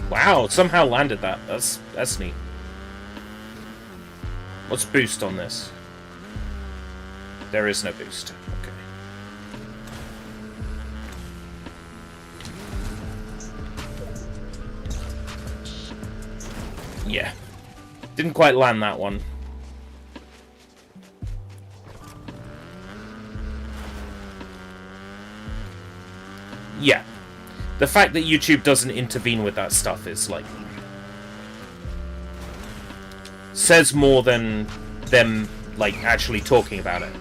Wow, somehow landed that. That's neat. What's boost on this? There is no boost. Okay. Yeah. Didn't quite land that one. Yeah. The fact that YouTube doesn't intervene with that stuff is, like, says more than them, like, actually talking about it.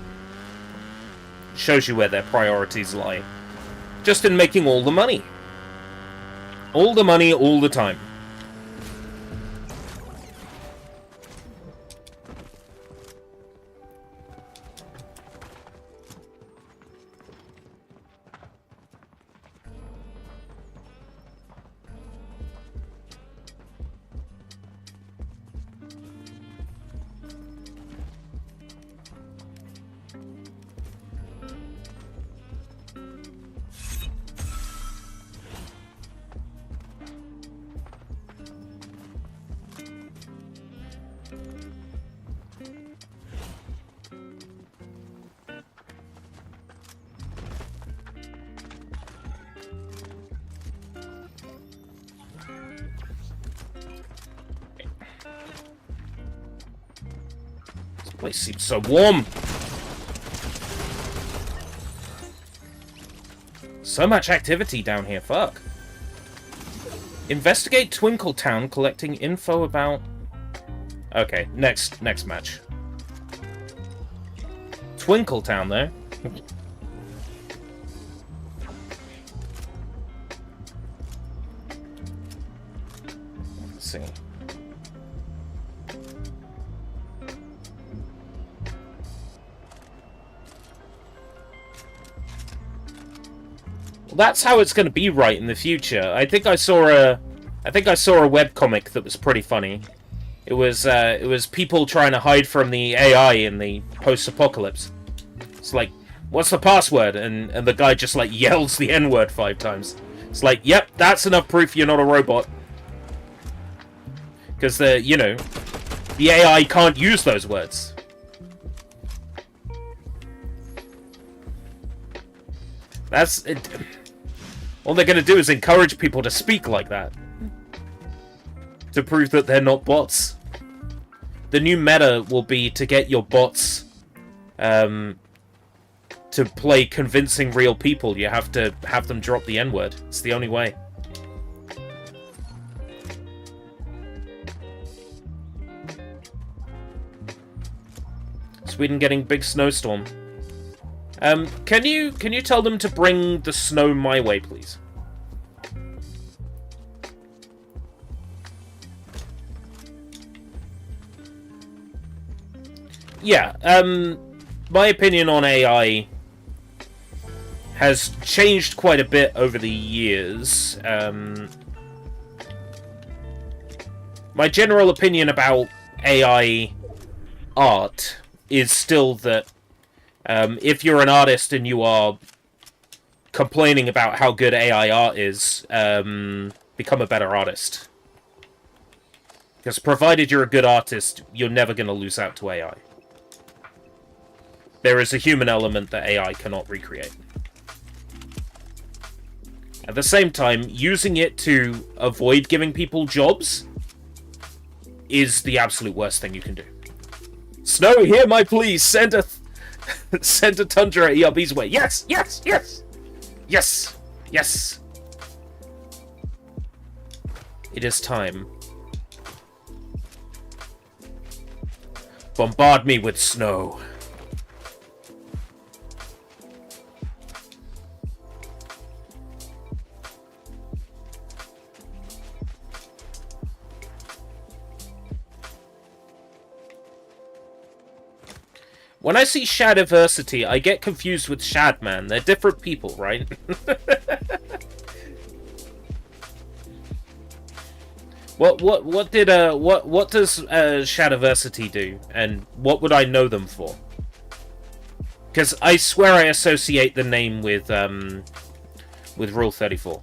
Shows you where their priorities lie. Just in making all the money. All the money, all the time. This place seems so warm. So much activity down here, fuck. Investigate Twinkle Town, collecting info about... Okay, next match. Twinkle Town, though. Let's see. Well, that's how it's going to be right in the future. I think I saw a webcomic that was pretty funny. It was people trying to hide from the AI in the post-apocalypse. It's like, what's the password? And the guy just, like, yells the N-word 5 times. It's like, yep, that's enough proof you're not a robot. Because, you know, the AI can't use those words. That's... it. All they're going to do is encourage people to speak like that. To prove that they're not bots. The new meta will be to get your bots to play convincing real people. You have to have them drop the N-word. It's the only way. Sweden getting big snowstorm. Can you tell them to bring the snow my way, please? Yeah, my opinion on AI has changed quite a bit over the years. My general opinion about AI art is still that if you're an artist and you are complaining about how good AI art is, become a better artist. Because provided you're a good artist, you're never going to lose out to AI. There is a human element that AI cannot recreate. At the same time, using it to avoid giving people jobs is the absolute worst thing you can do. Snow, hear my pleas. Send a Tundra ERB's way. Yes, yes, yes, yes, yes. It is time. Bombard me with snow. When I see Shadiversity, I get confused with Shadman. They're different people, right? What does Shadiversity do, and what would I know them for? Because I swear I associate the name with Rule 34.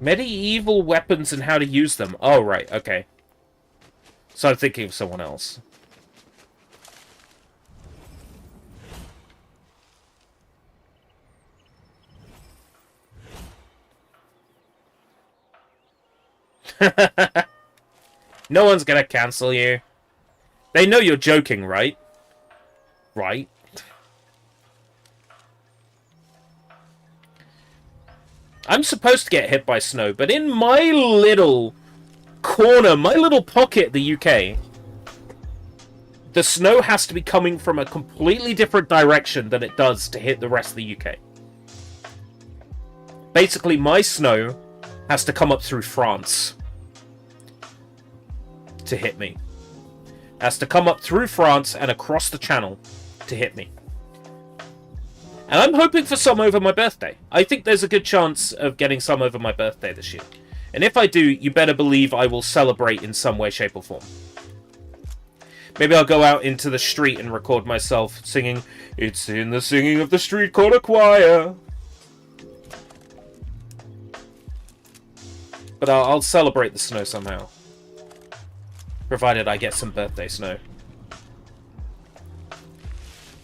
Medieval weapons and how to use them. Oh, right, okay. So I'm thinking of someone else. No one's gonna cancel you. They know you're joking, right? Right? I'm supposed to get hit by snow, but in my little corner, my little pocket, the UK, the snow has to be coming from a completely different direction than it does to hit the rest of the UK. Basically, my snow has to come up through France to hit me. It has to come up through France and across the channel to hit me. And I'm hoping for some over my birthday. I think there's a good chance of getting some over my birthday this year. And if I do, you better believe I will celebrate in some way, shape, or form. Maybe I'll go out into the street and record myself singing, "It's in the singing of the street corner choir." But I'll celebrate the snow somehow. Provided I get some birthday snow.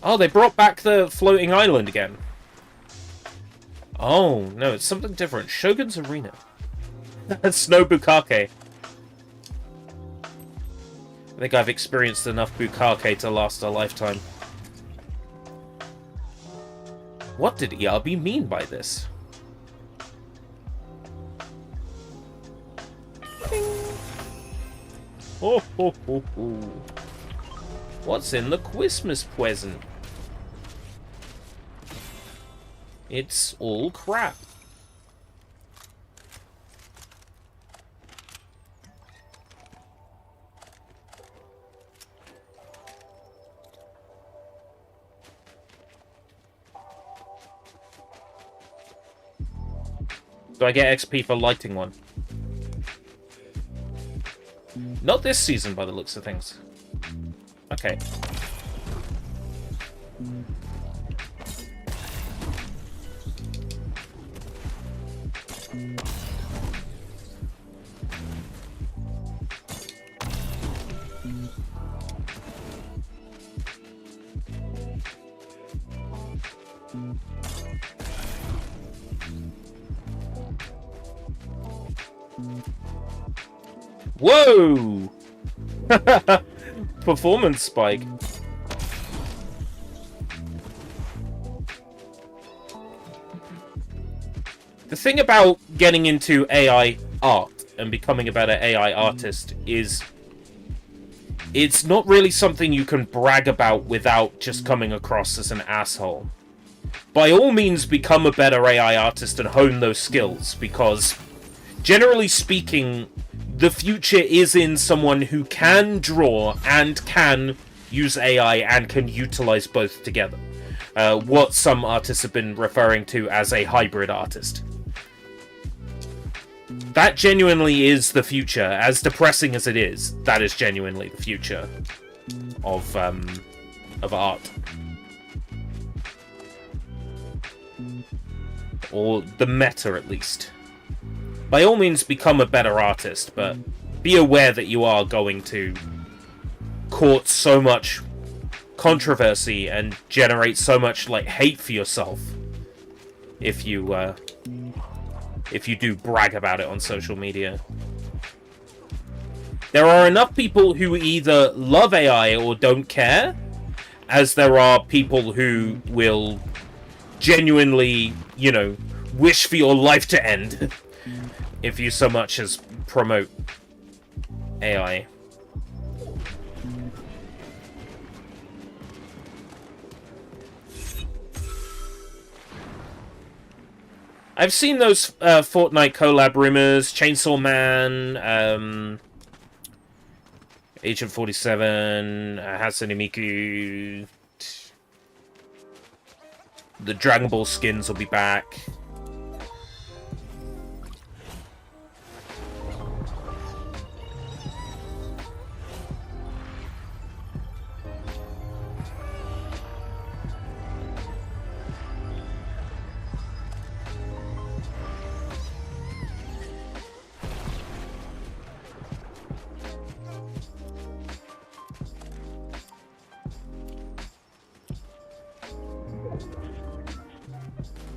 Oh, they brought back the floating island again. Oh, no, it's something different. Shogun's Arena. Snow Bukake. I think I've experienced enough Bukake to last a lifetime. What did ERB mean by this? Ho ho ho ho. What's in the Christmas present? It's all crap. Do I get XP for lighting one? Not this season, by the looks of things. Okay. Whoa! Performance spike. The thing about getting into AI art and becoming a better AI artist is it's not really something you can brag about without just coming across as an asshole. By all means, become a better AI artist and hone those skills, because generally speaking, the future is in someone who can draw and can use AI and can utilize both together. What some artists have been referring to as a hybrid artist. That genuinely is the future. As depressing as it is, that is genuinely the future of art. Or the meta, at least. By all means, become a better artist, but be aware that you are going to court so much controversy and generate so much like hate for yourself if you do brag about it on social media. There are enough people who either love AI or don't care, as there are people who will genuinely, you know, wish for your life to end if you so much as promote AI. I've seen those Fortnite collab rumors, Chainsaw Man, Agent 47, Hatsune Miku, the Dragon Ball skins will be back.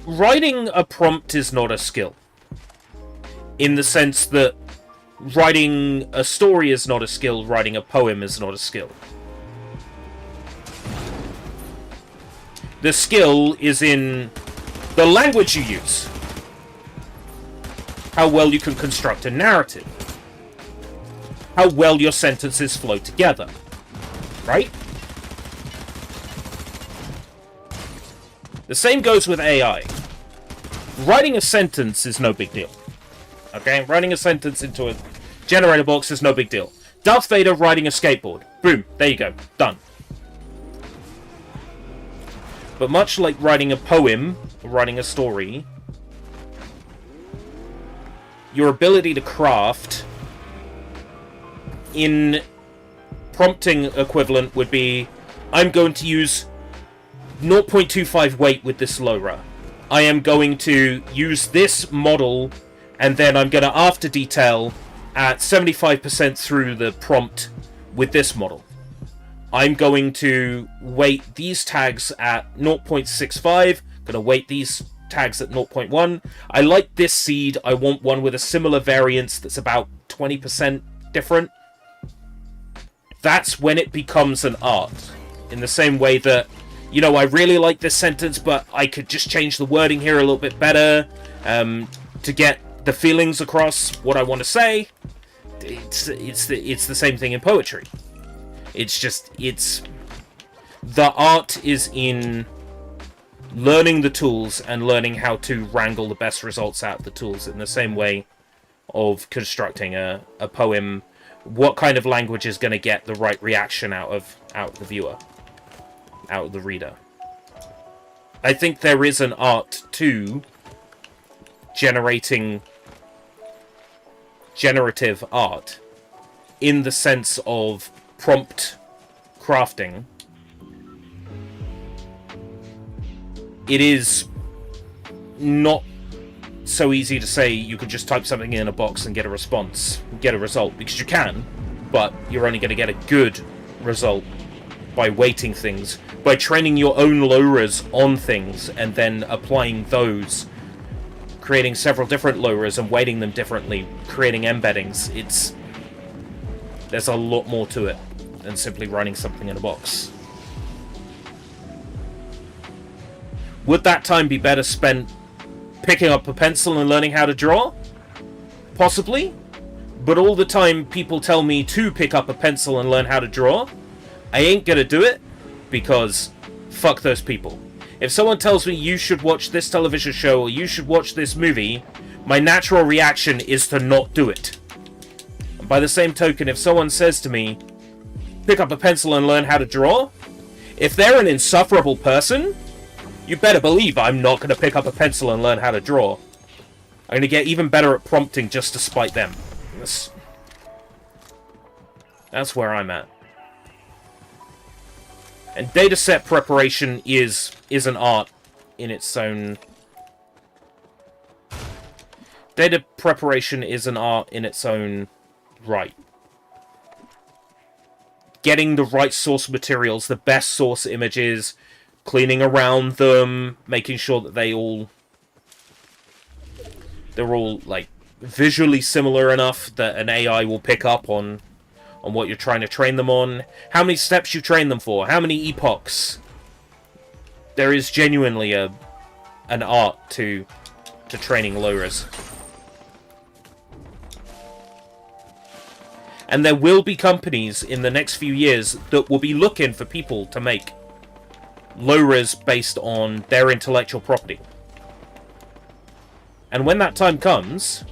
Writing a prompt is not a skill. In the sense that writing a story is not a skill, writing a poem is not a skill. The skill is in the language you use. How well you can construct a narrative. How well your sentences flow together. Right? The same goes with AI. Writing a sentence is no big deal. Okay? Writing a sentence into a generator box is no big deal. Darth Vader riding a skateboard. Boom. There you go. Done. But much like writing a poem, or writing a story, your ability to craft in prompting equivalent would be, I'm going to use 0.25 weight with this LoRa. I am going to use this model And then I'm going to after detail at 75% through the prompt with this model. I'm going to weight these tags at 0.65. Going to weight these tags at 0.1. I like this seed. I want one with a similar variance that's about 20% different. That's when it becomes an art. In the same way that, you know, I really like this sentence, but I could just change the wording here a little bit better to get the feelings across what I want to say. It's the same thing in poetry. The art is in learning the tools and learning how to wrangle the best results out of the tools, in the same way of constructing a poem. What kind of language is going to get the right reaction out of the viewer, out of the reader? I think there is an art to generative art in the sense of prompt crafting. It is not so easy to say you could just type something in a box and get a response, get a result, because you can, but you're only going to get a good result by weighting things, by training your own low-res on things and then applying those, creating several different low-res and weighting them differently, creating embeddings. There's a lot more to it than simply writing something in a box. Would that time be better spent picking up a pencil and learning how to draw? Possibly. But all the time people tell me to pick up a pencil and learn how to draw, I ain't gonna do it, because fuck those people. If someone tells me you should watch this television show or you should watch this movie, my natural reaction is to not do it. And by the same token, if someone says to me, pick up a pencil and learn how to draw, if they're an insufferable person, you better believe I'm not going to pick up a pencil and learn how to draw. I'm going to get even better at prompting just to spite them. That's where I'm at. And dataset preparation is an art in its own... Data preparation is an art in its own right. Getting the right source materials, the best source images, cleaning around them, making sure that they're all like visually similar enough that an AI will pick up on what you're trying to train them on, how many steps you train them for, how many epochs. There is genuinely an art to training low-res. And there will be companies in the next few years that will be looking for people to make low-res based on their intellectual property. And when that time comes,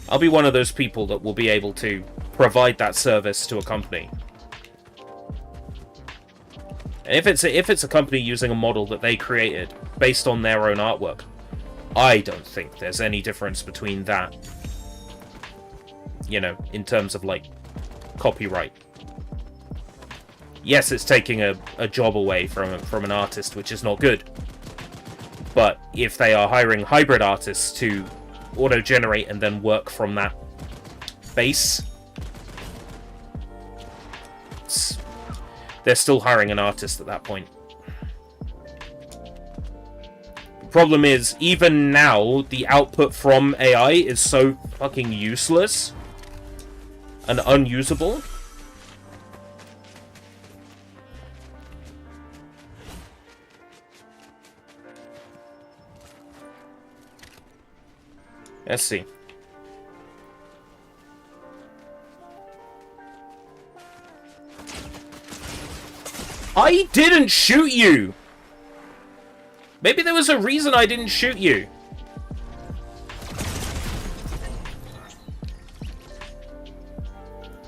I'll be one of those people that will be able to provide that service to a company. And if it's a company using a model that they created based on their own artwork, I don't think there's any difference between that, you know, in terms of like copyright. Yes, it's taking a job away from an artist, which is not good. But if they are hiring hybrid artists to auto-generate and then work from that base, they're still hiring an artist at that point. The problem is, even now, the output from AI is so fucking useless and unusable. Let's see. I didn't shoot you! Maybe there was a reason I didn't shoot you.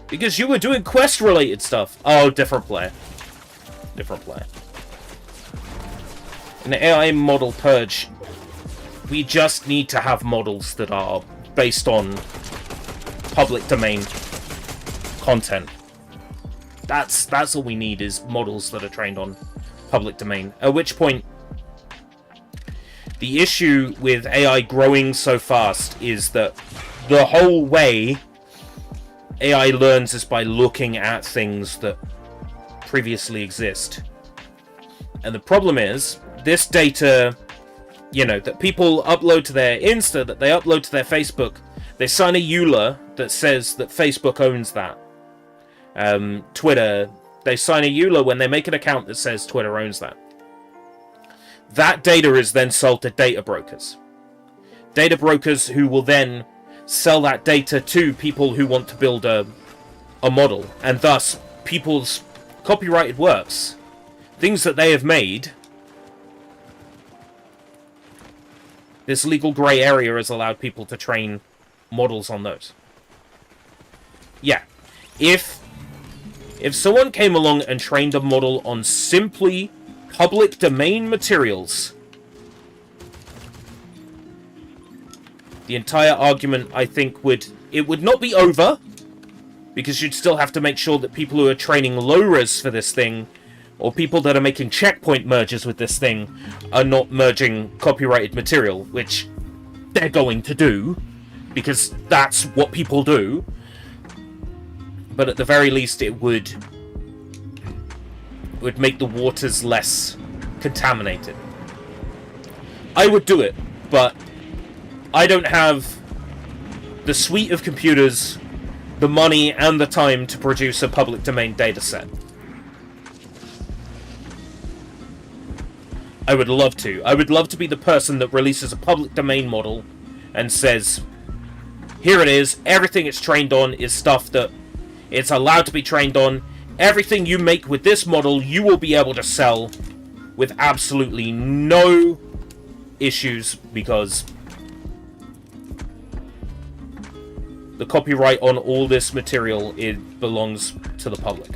Because you were doing quest-related stuff. Oh, different player. Different player. In the AI model purge, we just need to have models that are based on public domain content. That's all we need, is models that are trained on public domain. At which point, The issue with AI growing so fast is that the whole way AI learns is by looking at things that previously exist. And the problem is, this data, you know, that people upload to their Insta, that they upload to their Facebook, they sign a EULA that says that Facebook owns that. Twitter, they sign a EULA when they make an account that says Twitter owns that. That data is then sold to data brokers. Data brokers who will then sell that data to people who want to build a model. And thus, people's copyrighted works, things that they have made, this legal grey area has allowed people to train models on those. Yeah. If someone came along and trained a model on simply public domain materials, the entire argument, I think, would not be over, because you'd still have to make sure that people who are training low-res for this thing, or people that are making checkpoint merges with this thing, are not merging copyrighted material, which they're going to do, because that's what people do. But at the very least, it would make the waters less contaminated. I would do it, but I don't have the suite of computers, the money, and the time to produce a public domain dataset. I would love to. I would love to be the person that releases a public domain model and says, here it is, everything it's trained on is stuff that it's allowed to be trained on. Everything you make with this model, you will be able to sell with absolutely no issues, because the copyright on all this material, it belongs to the public.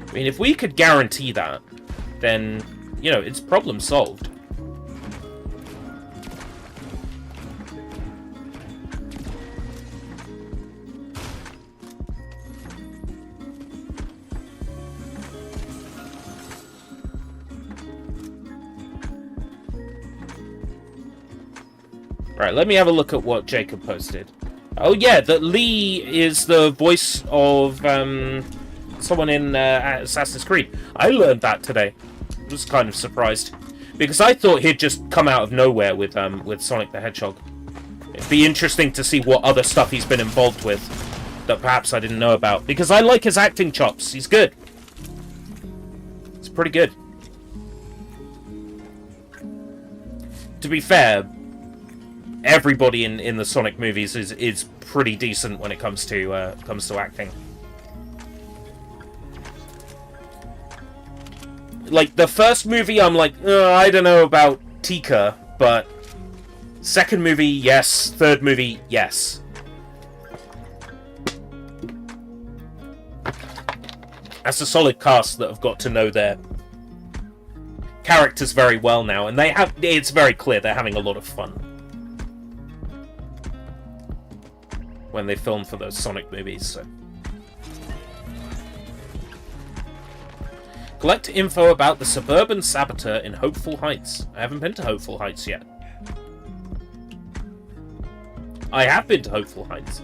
I mean, if we could guarantee that, then, you know, it's problem solved. Alright, let me have a look at what Jacob posted. Oh yeah, that Lee is the voice of someone in Assassin's Creed. I learned that today. I was kind of surprised, because I thought he'd just come out of nowhere with Sonic the Hedgehog. It'd be interesting to see what other stuff he's been involved with that perhaps I didn't know about, because I like his acting chops. He's good. It's pretty good. To be fair, everybody in the Sonic movies is pretty decent when it comes to acting. Like, the first movie, I'm like, I don't know about Tika, but second movie, yes. Third movie, yes. That's a solid cast that have got to know their characters very well now, and it's very clear they're having a lot of fun when they film for those Sonic movies, so. Collect info about the Suburban Saboteur in Hopeful Heights. I haven't been to Hopeful Heights yet. I have been to Hopeful Heights.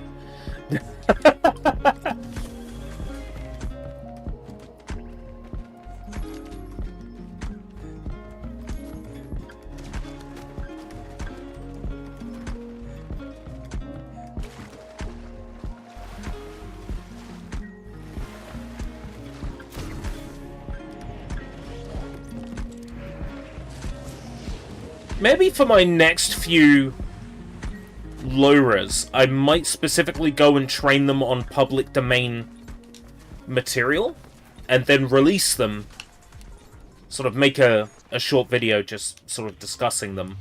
Maybe for my next few low-res, I might specifically go and train them on public domain material, and then release them, sort of make a short video just sort of discussing them,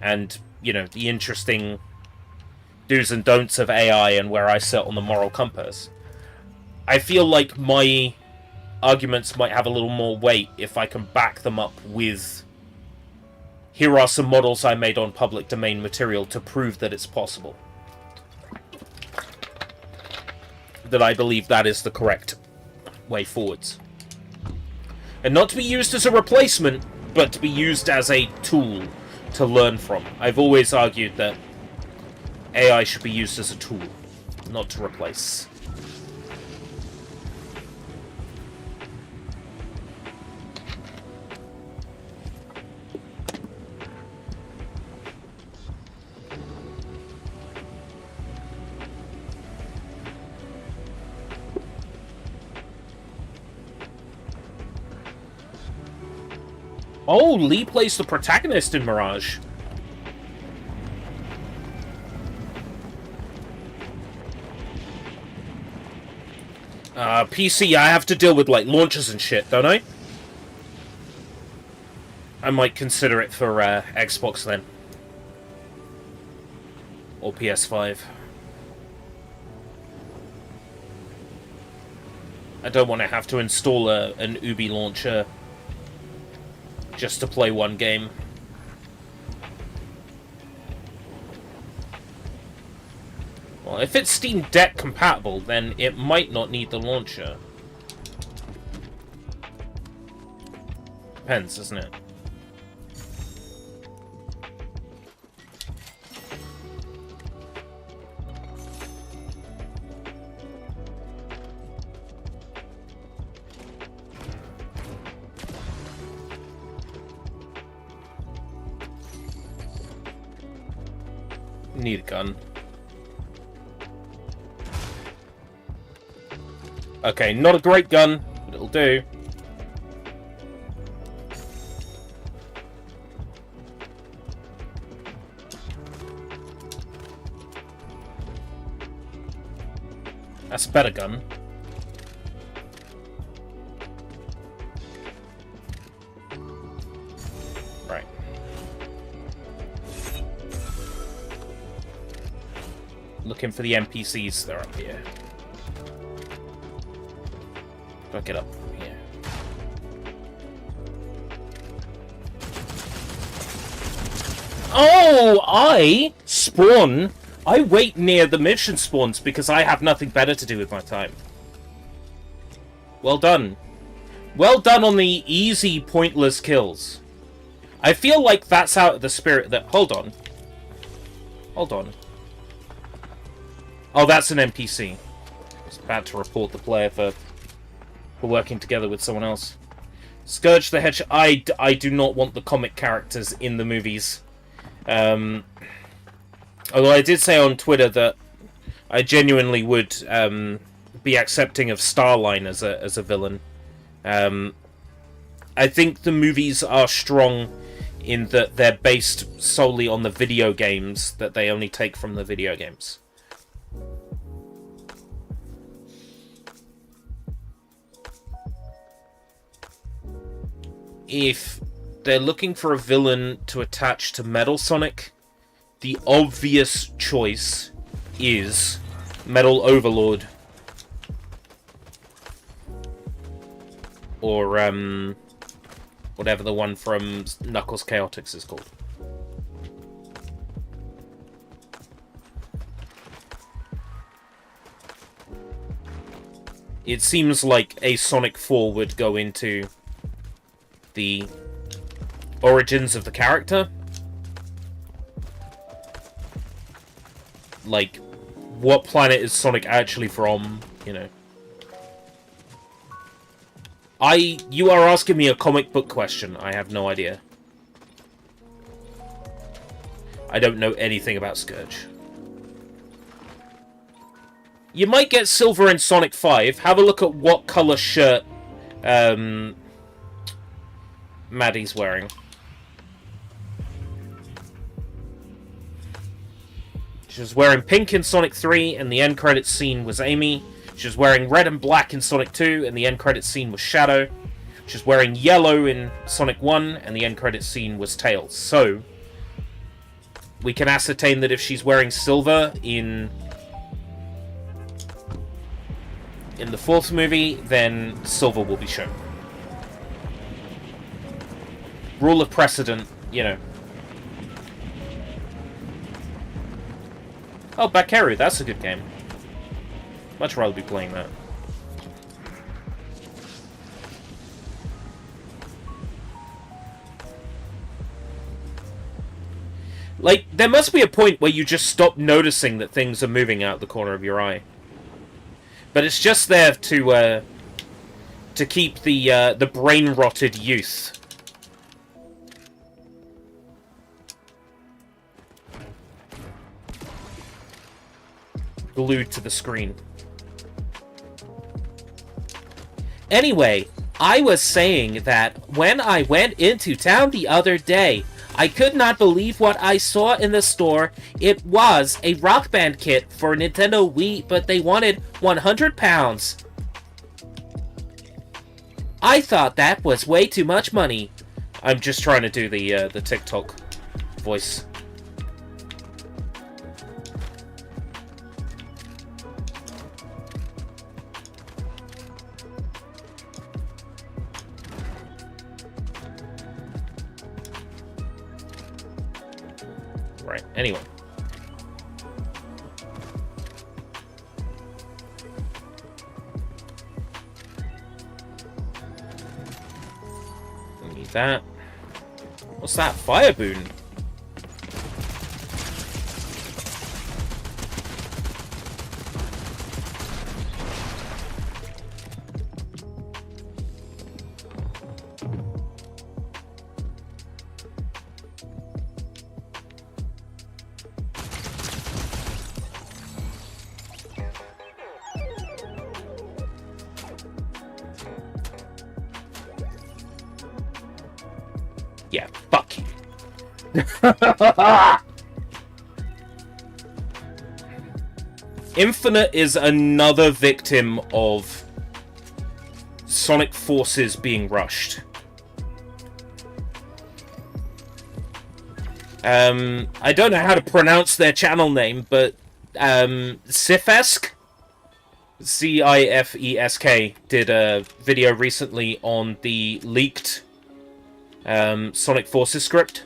and, you know, the interesting do's and don'ts of AI and where I sit on the moral compass. I feel like my arguments might have a little more weight if I can back them up with, here are some models I made on public domain material to prove that it's possible. that I believe that is the correct way forwards. And not to be used as a replacement, but to be used as a tool to learn from. I've always argued that AI should be used as a tool, not to replace. Oh, Lee plays the protagonist in Mirage. PC, I have to deal with, like, launchers and shit, don't I? I might consider it for Xbox then. Or PS5. I don't want to have to install an Ubi launcher just to play one game. Well, if it's Steam Deck compatible, then it might not need the launcher. Depends, doesn't it? Need a gun. Okay, not a great gun, but it'll do. That's a better gun. Right. Looking for the NPCs, they're up here. Do I get up from here? Oh, I spawn. I wait near the mission spawns because I have nothing better to do with my time. Well done. Well done on the easy, pointless kills. I feel like that's out of the spirit that... Hold on. Hold on. Oh, that's an NPC. I was about to report the player for working together with someone else. Scourge the Hedgehog. I do not want the comic characters in the movies. Although I did say on Twitter that I genuinely would be accepting of Starline as a villain. I think the movies are strong in that they're based solely on the video games that they only take from the video games. If they're looking for a villain to attach to Metal Sonic, the obvious choice is Metal Overlord. Or, whatever the one from Knuckles Chaotix is called. It seems like a Sonic 4 would go into the origins of the character. Like, what planet is Sonic actually from, you know. You are asking me a comic book question. I have no idea. I don't know anything about Scourge. You might get Silver in Sonic 5. Have a look at what color shirt Maddie's wearing. She was wearing pink in Sonic 3, and the end credits scene was Amy. She was wearing red and black in Sonic 2, and the end credits scene was Shadow. She was wearing yellow in Sonic 1, and the end credits scene was Tails. So, we can ascertain that if she's wearing silver in the fourth movie, then silver will be shown. Rule of precedent, you know. Oh, Bakeru, that's a good game. Much rather be playing that. Like, there must be a point where you just stop noticing that things are moving out the corner of your eye. But it's just there to keep the brain-rotted youth glued to the screen. Anyway, I was saying that when I went into town the other day, I could not believe what I saw in the store. It was a Rock Band kit for Nintendo Wii, but they wanted £100. I thought that was way too much money. I'm just trying to do the TikTok voice. Right, anyway. Need that. What's that? Fire boon? Yeah, fuck you. Infinite is another victim of Sonic Forces being rushed. I don't know how to pronounce their channel name, but Cifesk, Cifesk, did a video recently on the leaked Sonic Forces script,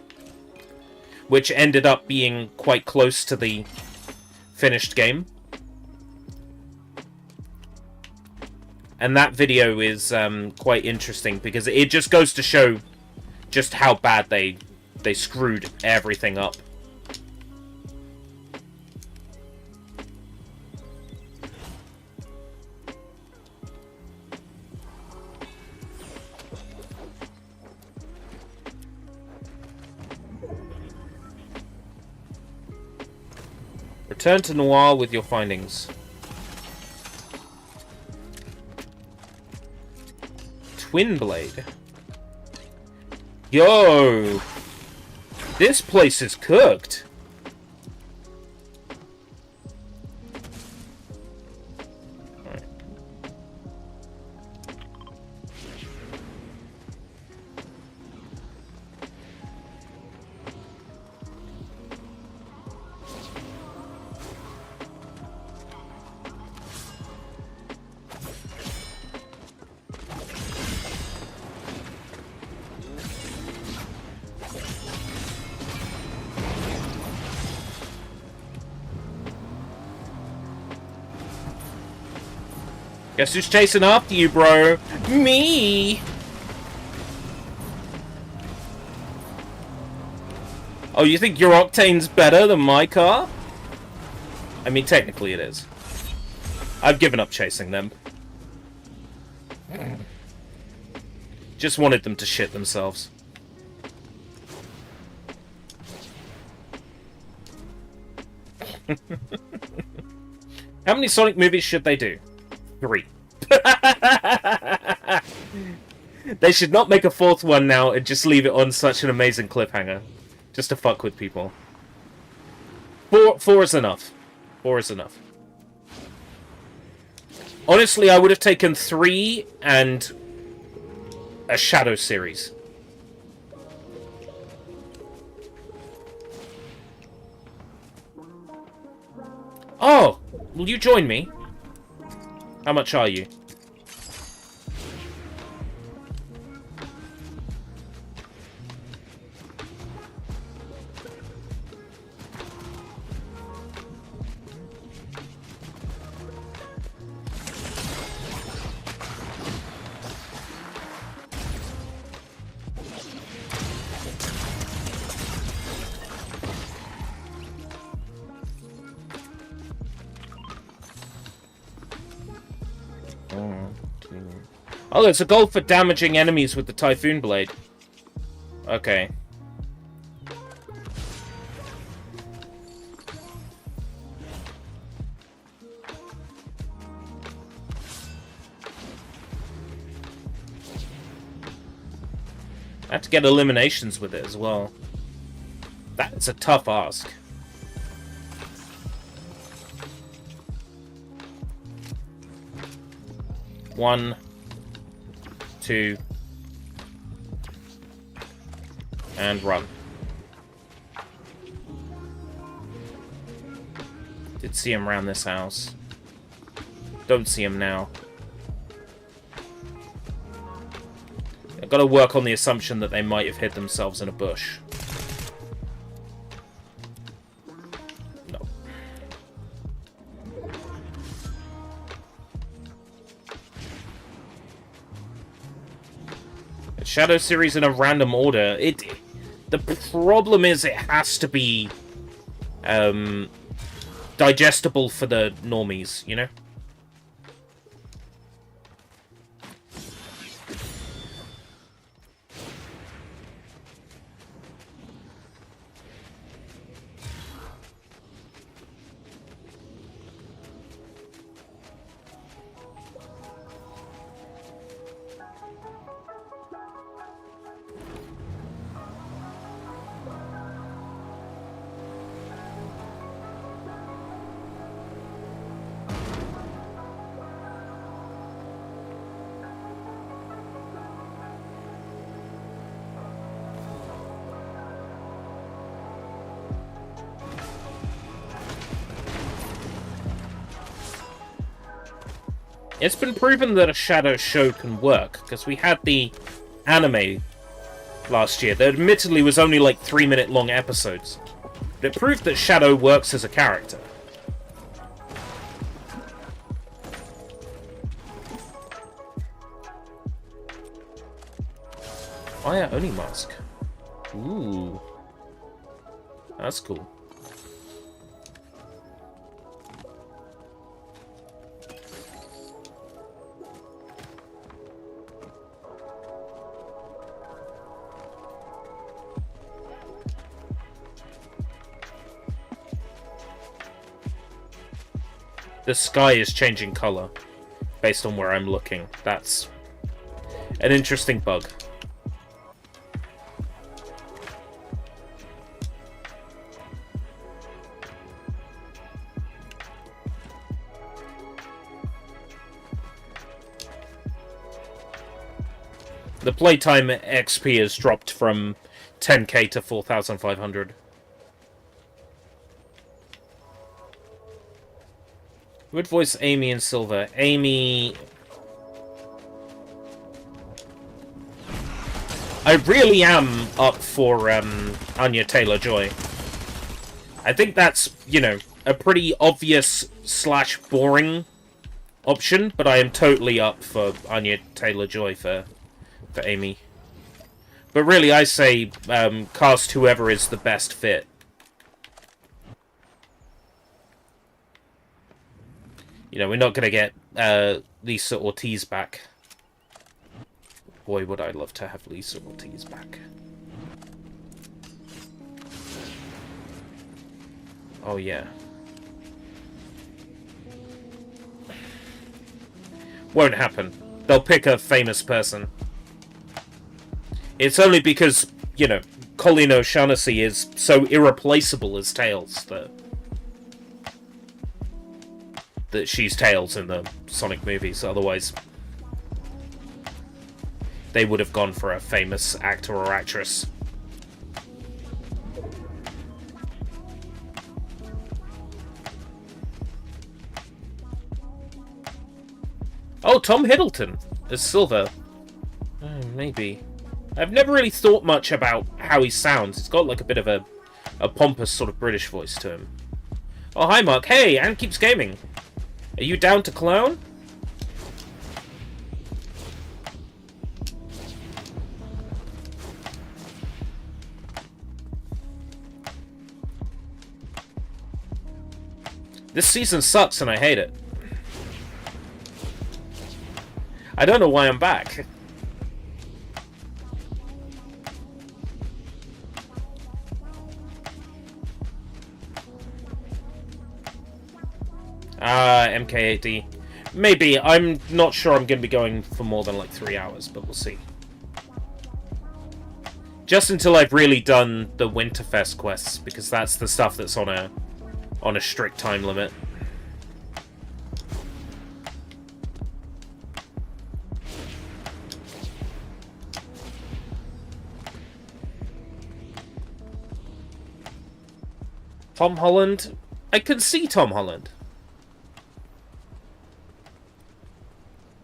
which ended up being quite close to the finished game. And that video is quite interesting because it just goes to show just how bad they screwed everything up. Return to Noir with your findings. Twin Blade. Yo! This place is cooked. Alright. Guess who's chasing after you, bro? Me! Oh, you think your Octane's better than my car? I mean, technically it is. I've given up chasing them. Just wanted them to shit themselves. How many Sonic movies should they do? 3. They should not make a 4th one now and just leave it on such an amazing cliffhanger. Just to fuck with people. 4 is enough. 4 is enough. Honestly, I would have taken 3 and a Shadow series. Oh! Will you join me? How much are you? Oh, there's a goal for damaging enemies with the Typhoon Blade. Okay. I have to get eliminations with it as well. That's a tough ask. One, two, and run. Did see him around this house. Don't see him now. I've got to work on the assumption that they might have hid themselves in a bush. No. A Shadow series in a random order. The problem is it has to be digestible for the normies, you know? It's been proven that a Shadow show can work, because we had the anime last year that admittedly was only like 3-minute long episodes. But it proved that Shadow works as a character. Fire Oni mask. Ooh. That's cool. The sky is changing color based on where I'm looking. That's an interesting bug. The playtime XP has dropped from 10k to 4,500. Who would voice Amy in Silver? Amy... I really am up for Anya Taylor-Joy. I think that's, you know, a pretty obvious / boring option, but I am totally up for Anya Taylor-Joy for Amy. But really, I say cast whoever is the best fit. You know, we're not going to get Lisa Ortiz back. Boy, would I love to have Lisa Ortiz back. Oh, yeah. Won't happen. They'll pick a famous person. It's only because, you know, Colleen O'Shaughnessy is so irreplaceable as Tails that she's Tails in the Sonic movies. Otherwise, they would have gone for a famous actor or actress. Oh, Tom Hiddleston as Silver. Maybe. I've never really thought much about how he sounds. He's got like a bit of a pompous sort of British voice to him. Oh, hi Mark. Hey, Anne Keeps Gaming. Are you down to clown? This season sucks and I hate it. I don't know why I'm back. MK8D. Maybe. I'm not sure I'm going to be going for more than like 3 hours, but we'll see. Just until I've really done the Winterfest quests, because that's the stuff that's on a strict time limit. Tom Holland? I can see Tom Holland.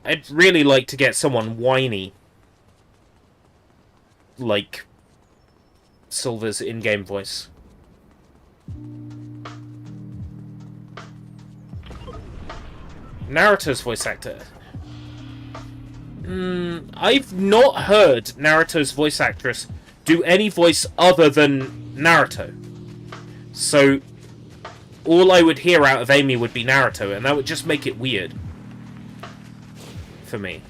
I'd really like to get someone whiny. Like Silver's in-game voice. Naruto's voice actor. I've not heard Naruto's voice actress do any voice other than Naruto. So, all I would hear out of Amy would be Naruto, and that would just make it weird. For me.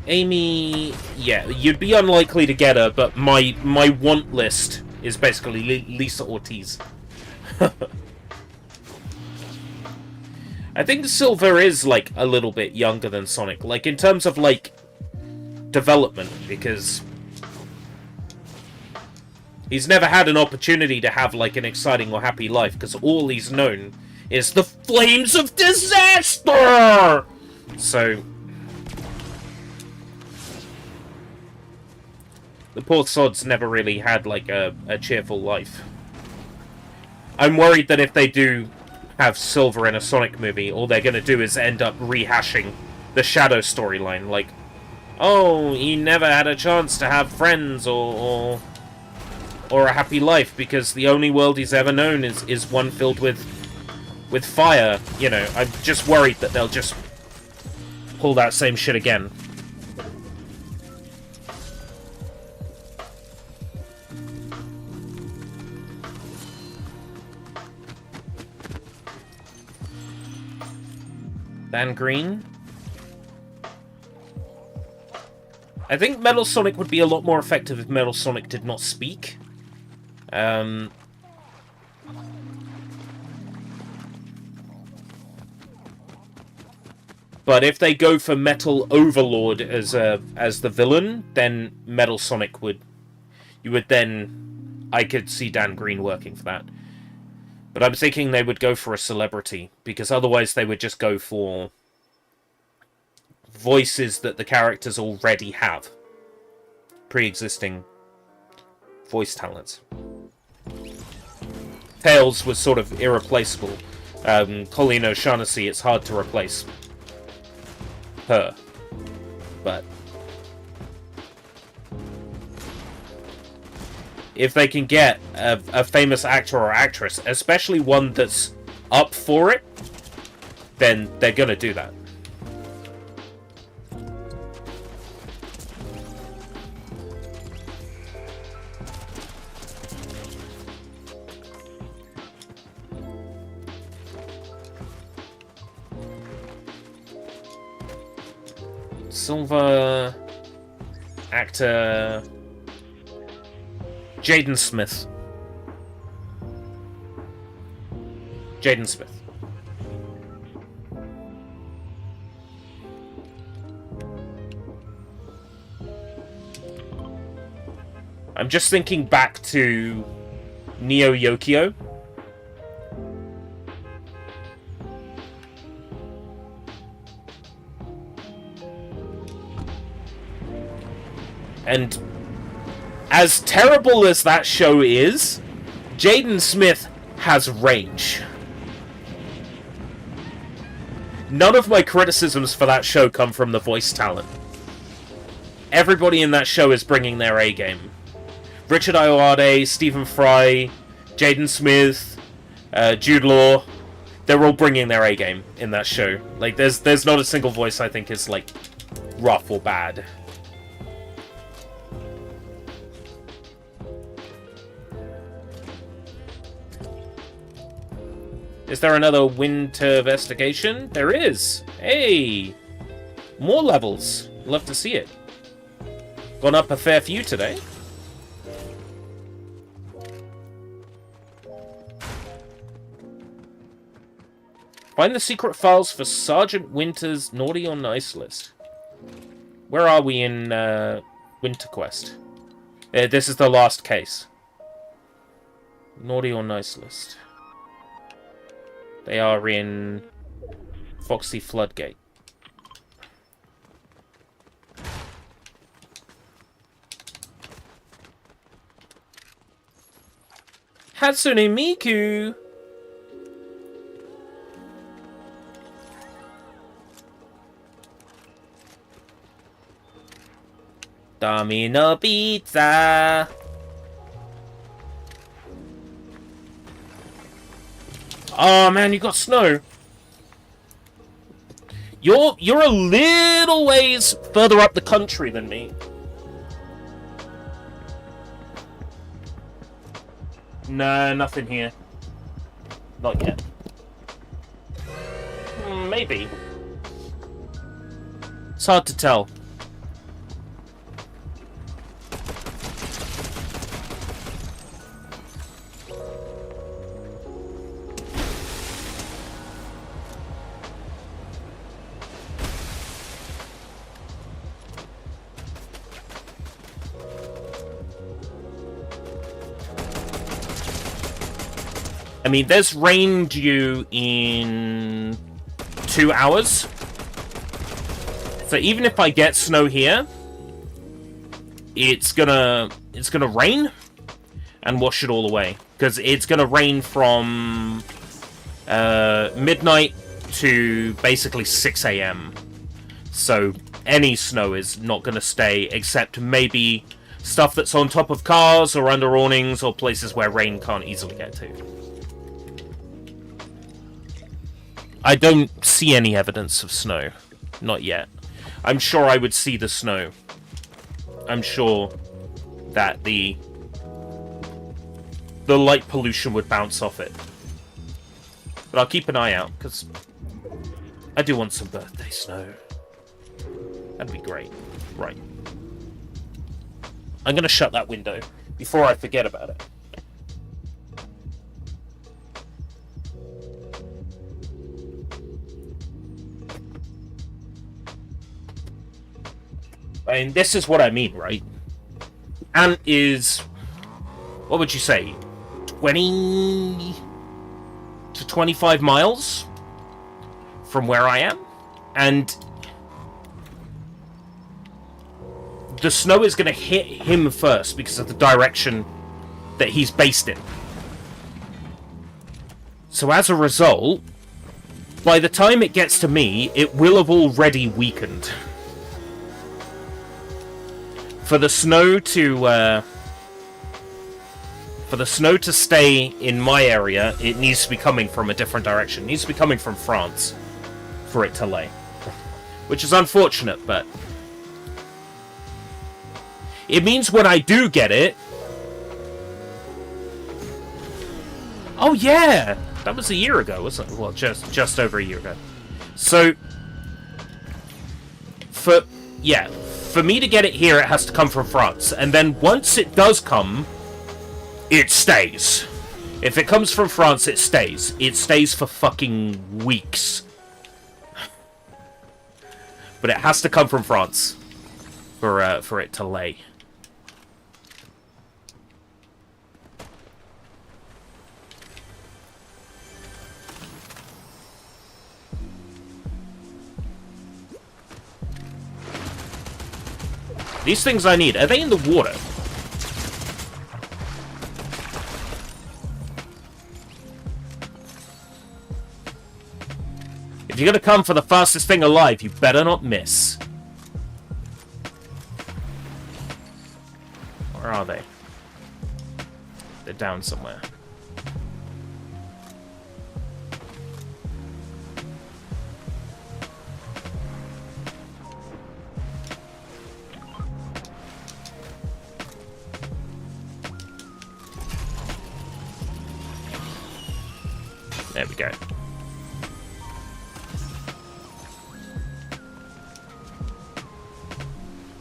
Amy, yeah, you'd be unlikely to get her, but my want list is basically Lisa Ortiz. I think Silver is, like, a little bit younger than Sonic. Like, in terms of, like, development, because he's never had an opportunity to have, like, an exciting or happy life, because all he's known is the flames of disaster! So the poor sod's never really had, like, a cheerful life. I'm worried that if they do have Silver in a Sonic movie, all they're gonna do is end up rehashing the Shadow storyline. Like, oh, he never had a chance to have friends or a happy life because the only world he's ever known is one filled with fire. You know, I'm just worried that they'll just pull that same shit again. Dan Green? I think Metal Sonic would be a lot more effective if Metal Sonic did not speak. But if they go for Metal Overlord as the villain, then Metal Sonic would... I could see Dan Green working for that. But I'm thinking they would go for a celebrity, because otherwise they would just go for voices that the characters already have. Pre-existing voice talents. Tails was sort of irreplaceable. Colleen O'Shaughnessy, it's hard to replace her. But if they can get a famous actor or actress, especially one that's up for it, then they're gonna do that. Silver actor Jaden Smith. Jaden Smith. I'm just thinking back to Neo Yokio. And as terrible as that show is, Jaden Smith has range. None of my criticisms for that show come from the voice talent. Everybody in that show is bringing their A game. Richard Ayoade, Stephen Fry, Jaden Smith, Jude Law, they're all bringing their A game in that show. Like, there's not a single voice I think is, like, rough or bad. Is there another winter investigation? There is! Hey! More levels. Love to see it. Gone up a fair few today. Find the secret files for Sergeant Winter's Naughty or Nice list. Where are we in Winter Quest? This is the last case. Naughty or Nice list. They are in Foxy Floodgate. Hatsune Miku! Domino pizza! Oh man, you got snow. You're a little ways further up the country than me. No, nothing here. Not yet. Maybe. It's hard to tell. I mean, there's rain due in 2 hours. So even if I get snow here, it's gonna rain and wash it all away. Because it's gonna rain from midnight to basically 6 AM. So any snow is not gonna stay, except maybe stuff that's on top of cars or under awnings or places where rain can't easily get to. I don't see any evidence of snow. Not yet. I'm sure I would see the snow. I'm sure that the light pollution would bounce off it. But I'll keep an eye out, because I do want some birthday snow. That'd be great. Right. I'm going to shut that window before I forget about it. I mean, this is what I mean, right? Ant is, what would you say, 20 to 25 miles from where I am? And the snow is going to hit him first because of the direction that he's based in. So as a result, by the time it gets to me, it will have already weakened. For the snow to stay in my area, it needs to be coming from a different direction. It needs to be coming from France for it to lay. Which is unfortunate, but it means when I do get it... Oh yeah! That was a year ago, wasn't it? Well, just over a year ago. So, for me to get it here, it has to come from France. And then once it does come, it stays. If it comes from France, it stays. It stays for fucking weeks. But it has to come from France for it to lay. These things I need, are they in the water? If you're gonna come for the fastest thing alive, you better not miss. Where are they? They're down somewhere. There we go.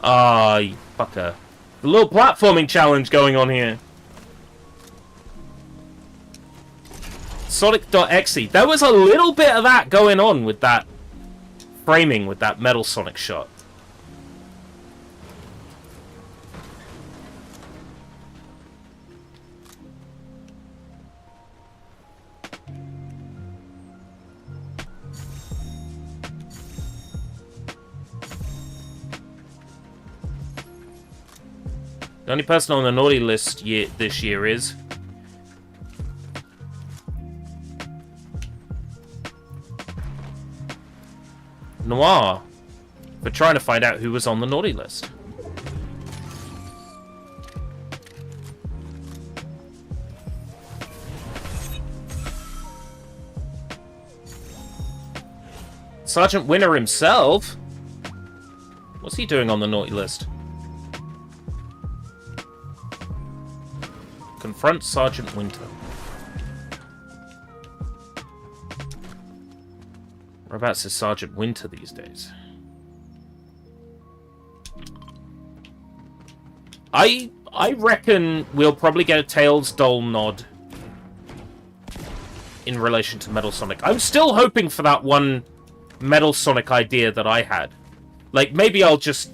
Ah, you fucker. A little platforming challenge going on here. Sonic.exe. There was a little bit of that going on with that framing with that Metal Sonic shot. The only person on the naughty list this year is... Noir. For trying to find out who was on the naughty list. Sergeant Winter himself? What's he doing on the naughty list? Confront Sergeant Winter. Whereabouts is Sergeant Winter these days? I reckon we'll probably get a Tails Doll nod in relation to Metal Sonic. I'm still hoping for that one Metal Sonic idea that I had. Like, maybe I'll just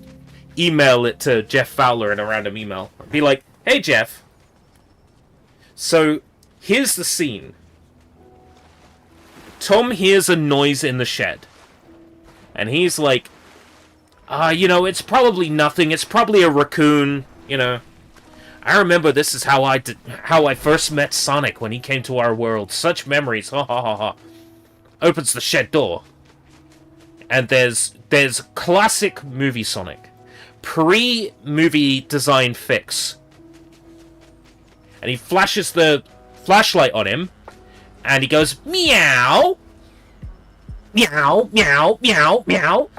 email it to Jeff Fowler in a random email. Be like, hey Jeff, so here's the scene. Tom hears a noise in the shed. And he's like, you know, it's probably nothing. It's probably a raccoon, you know. I remember this is how I first met Sonic when he came to our world. Such memories. Ha ha ha ha. Opens the shed door. And there's classic movie Sonic. Pre-movie design fix. And he flashes the flashlight on him. And he goes, meow! Meow, meow, meow, meow.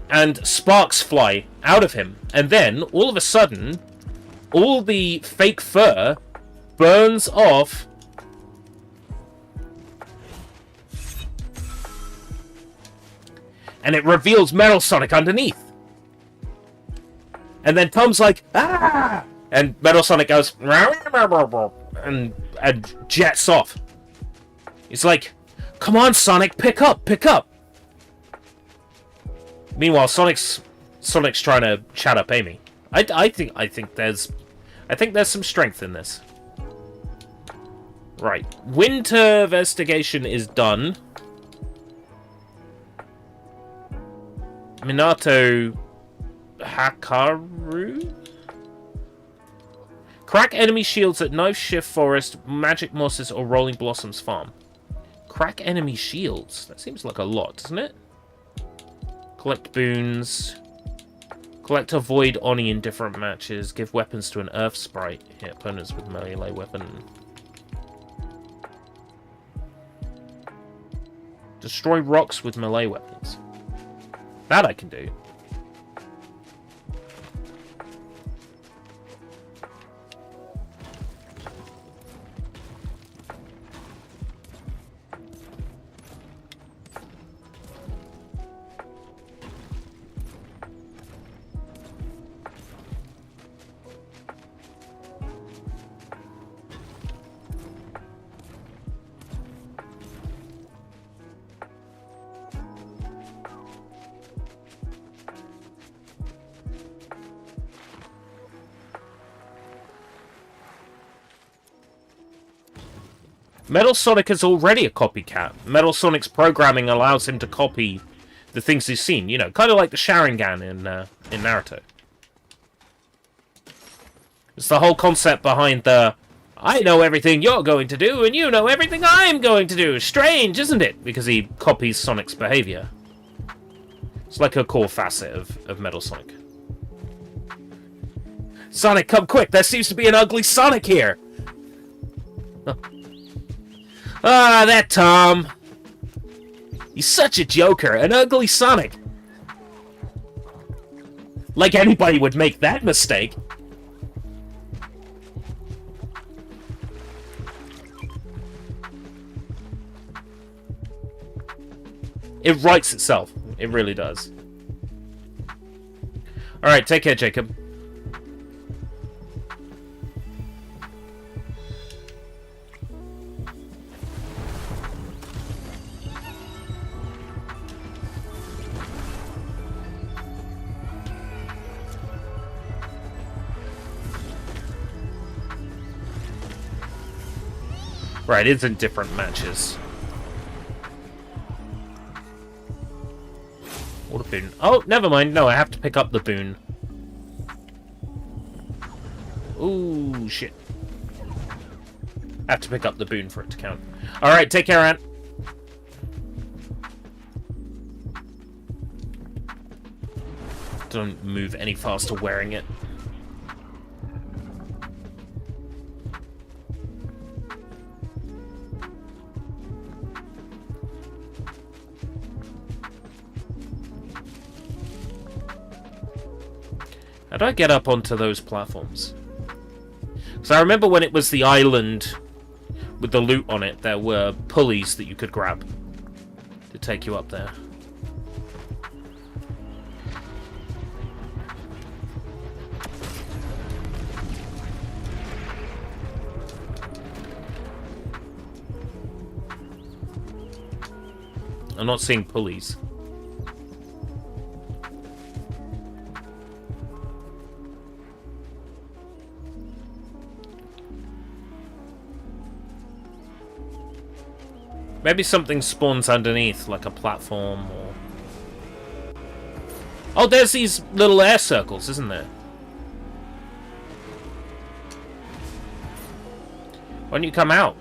And sparks fly out of him. And then, all of a sudden, all the fake fur burns off. And it reveals Metal Sonic underneath. And then Tom's like, ah! And Metal Sonic goes, and jets off. He's like, come on, Sonic, pick up, pick up. Meanwhile, Sonic's trying to chat up Amy. I think there's some strength in this. Right, Winter investigation is done. Minato Hakaru? Crack enemy shields at Knife Shift Forest, Magic Mosses, or Rolling Blossoms Farm. Crack enemy shields? That seems like a lot, doesn't it? Collect boons. Collect a Void Oni in different matches. Give weapons to an Earth Sprite. Hit opponents with melee weapon. Destroy rocks with melee weapons. That I can do. Metal Sonic is already a copycat. Metal Sonic's programming allows him to copy the things he's seen. You know, kind of like the Sharingan in Naruto. It's the whole concept behind the, I know everything you're going to do, and you know everything I'm going to do. Strange, isn't it? Because he copies Sonic's behavior. It's like a core facet of Metal Sonic. Sonic, come quick! There seems to be an ugly Sonic here! Ah, that Tom. He's such a joker, an ugly Sonic. Like anybody would make that mistake. It writes itself. It really does. Alright, take care, Jacob. Right, it's in different matches. What a boon. Oh, never mind. No, I have to pick up the boon. Ooh, shit. I have to pick up the boon for it to count. Alright, take care, Ant. Don't move any faster wearing it. How do I get up onto those platforms? Because I remember when it was the island with the loot on it, there were pulleys that you could grab to take you up there. I'm not seeing pulleys. Maybe something spawns underneath, like a platform or... Oh, there's these little air circles, isn't there? Why don't you come out?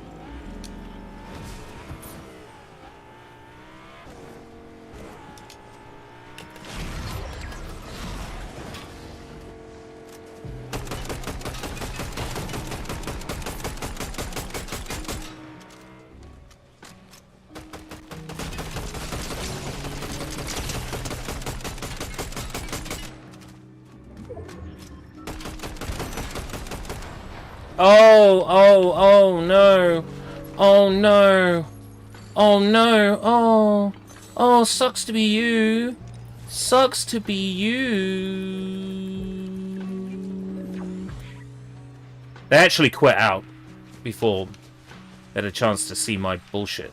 Oh no. Oh no. Oh no. Oh, sucks to be you. Sucks to be you. They actually quit out before they had a chance to see my bullshit.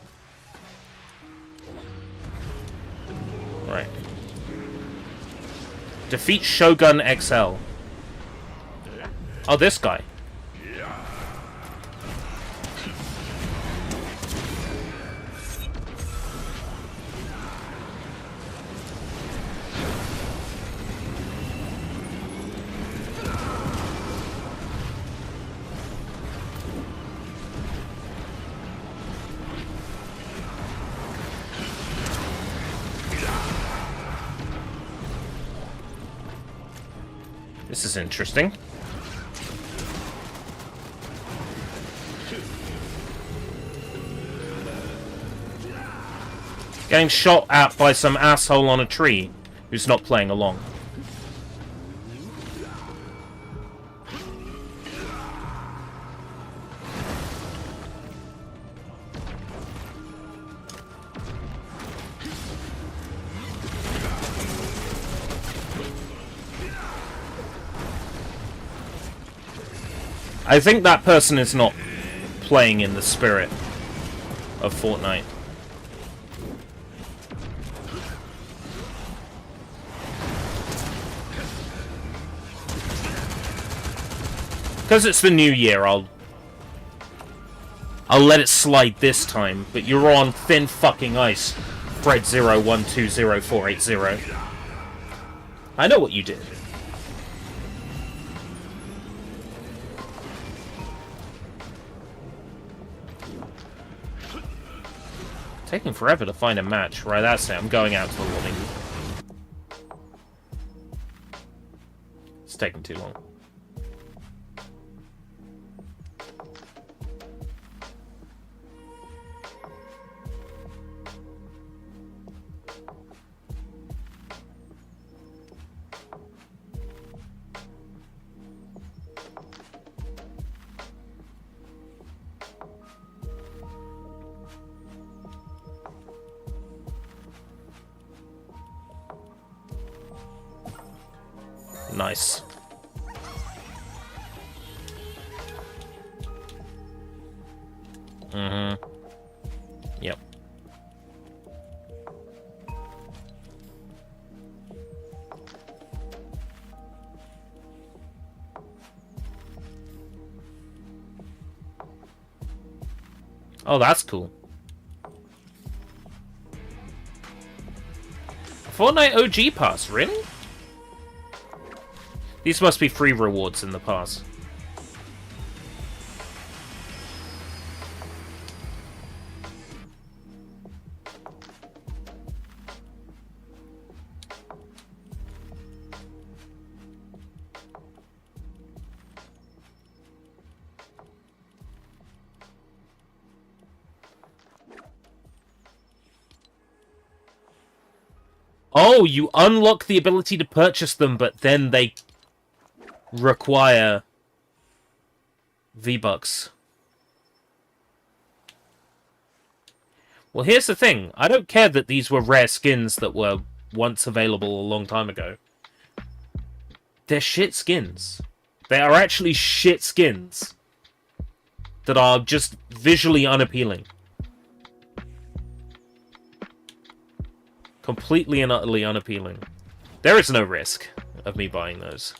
Right. Defeat Shogun XL. Oh, this guy. This is interesting. Getting shot at by some asshole on a tree who's not playing along. I think that person is not playing in the spirit of Fortnite. Because it's the new year, I'll let it slide this time, but you're on thin fucking ice, Fred01204880. I know what you did. Taking forever to find a match. Right, that's it. I'm going out to the warning. It's taking too long. Nice. Mm-hmm. Yep. Oh, that's cool. Fortnite OG pass, really? These must be free rewards in the pass. Oh, you unlock the ability to purchase them, but then they require V-Bucks. Well, here's the thing. I don't care that these were rare skins that were once available a long time ago. They're shit skins. They are actually shit skins that are just visually unappealing. Completely and utterly unappealing. There is no risk of me buying those.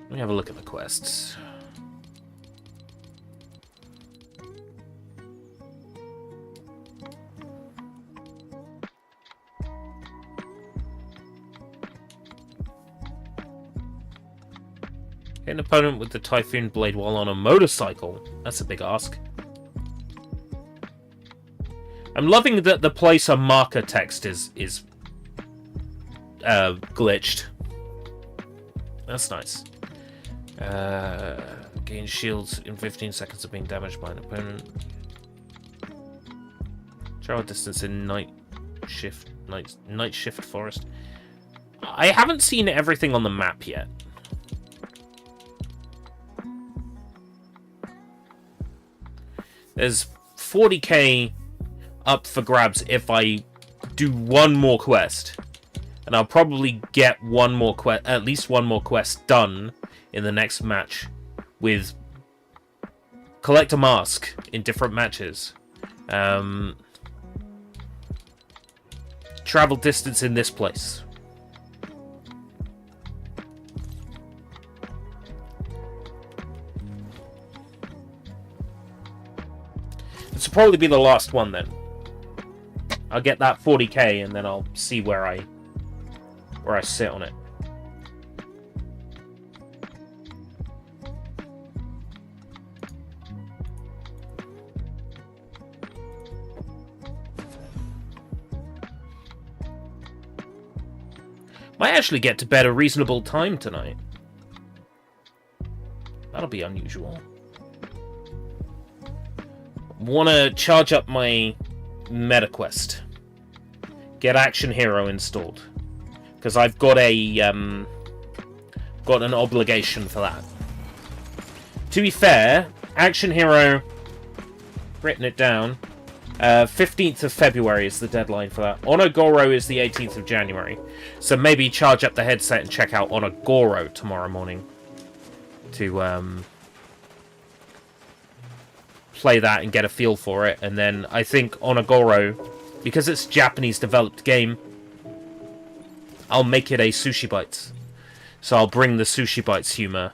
Let me have a look at the quests. Hit an opponent with the Typhoon Blade while on a motorcycle. That's a big ask. I'm loving that the placer marker text is glitched. That's nice. Gain shields in 15 seconds of being damaged by an opponent. Travel distance in night shift forest. I haven't seen everything on the map yet. There's 40k up for grabs if I do one more quest. And I'll probably get one more quest, at least one more quest done in the next match with collect a mask in different matches. Travel distance in this place. This will probably be the last one then. I'll get that 40k and then I'll see where I sit on it. Might actually get to bed a reasonable time tonight. That'll be unusual. Want to charge up my meta quest. Get Action Hero installed. Because I've got an obligation for that. To be fair, Action Hero, written it down, 15th of February is the deadline for that. Onogoro is the 18th of January. So maybe charge up the headset and check out Onogoro tomorrow morning. To play that and get a feel for it. And then I think Onogoro, because it's a Japanese developed game, I'll make it a Sushi Bites. So I'll bring the Sushi Bites humor.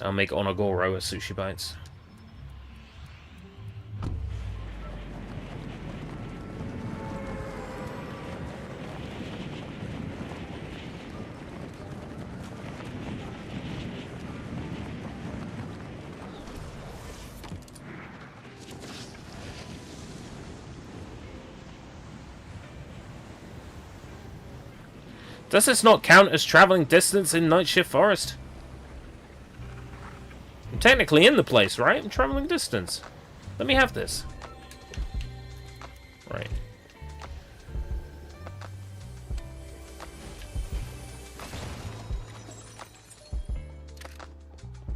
I'll make Onogoro a Sushi Bites. Does this not count as traveling distance in Night Shift Forest? technically in the place, right? I'm traveling distance. Let me have this. Right.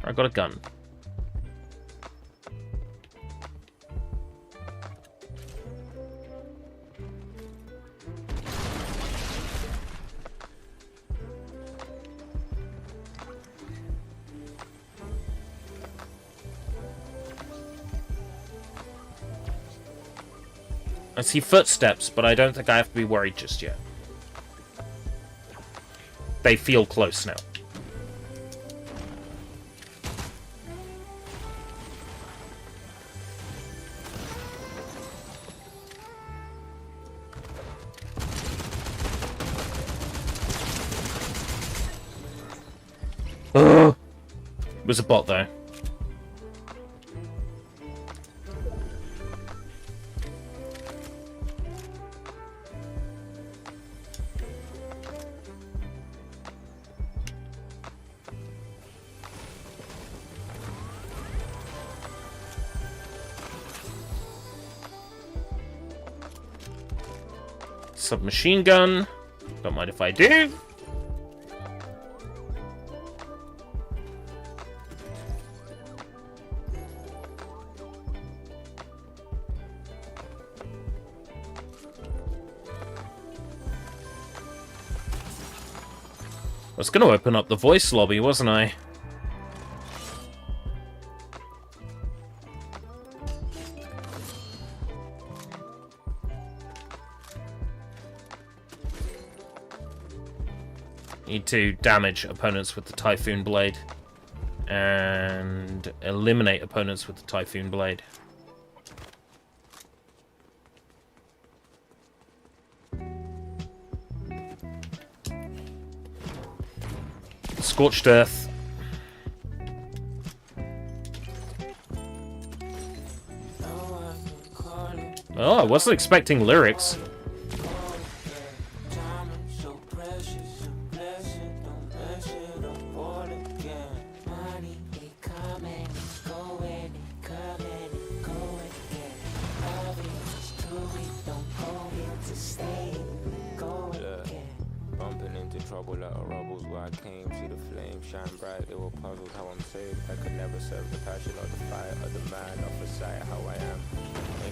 I got a gun. I see footsteps, but I don't think I have to be worried just yet. They feel close now. Ugh. It was a bot, though. Submachine gun. Don't mind if I do. I was going to open up the voice lobby, wasn't I? Need to damage opponents with the Typhoon Blade. And eliminate opponents with the Typhoon Blade. Scorched Earth. Oh, I wasn't expecting lyrics.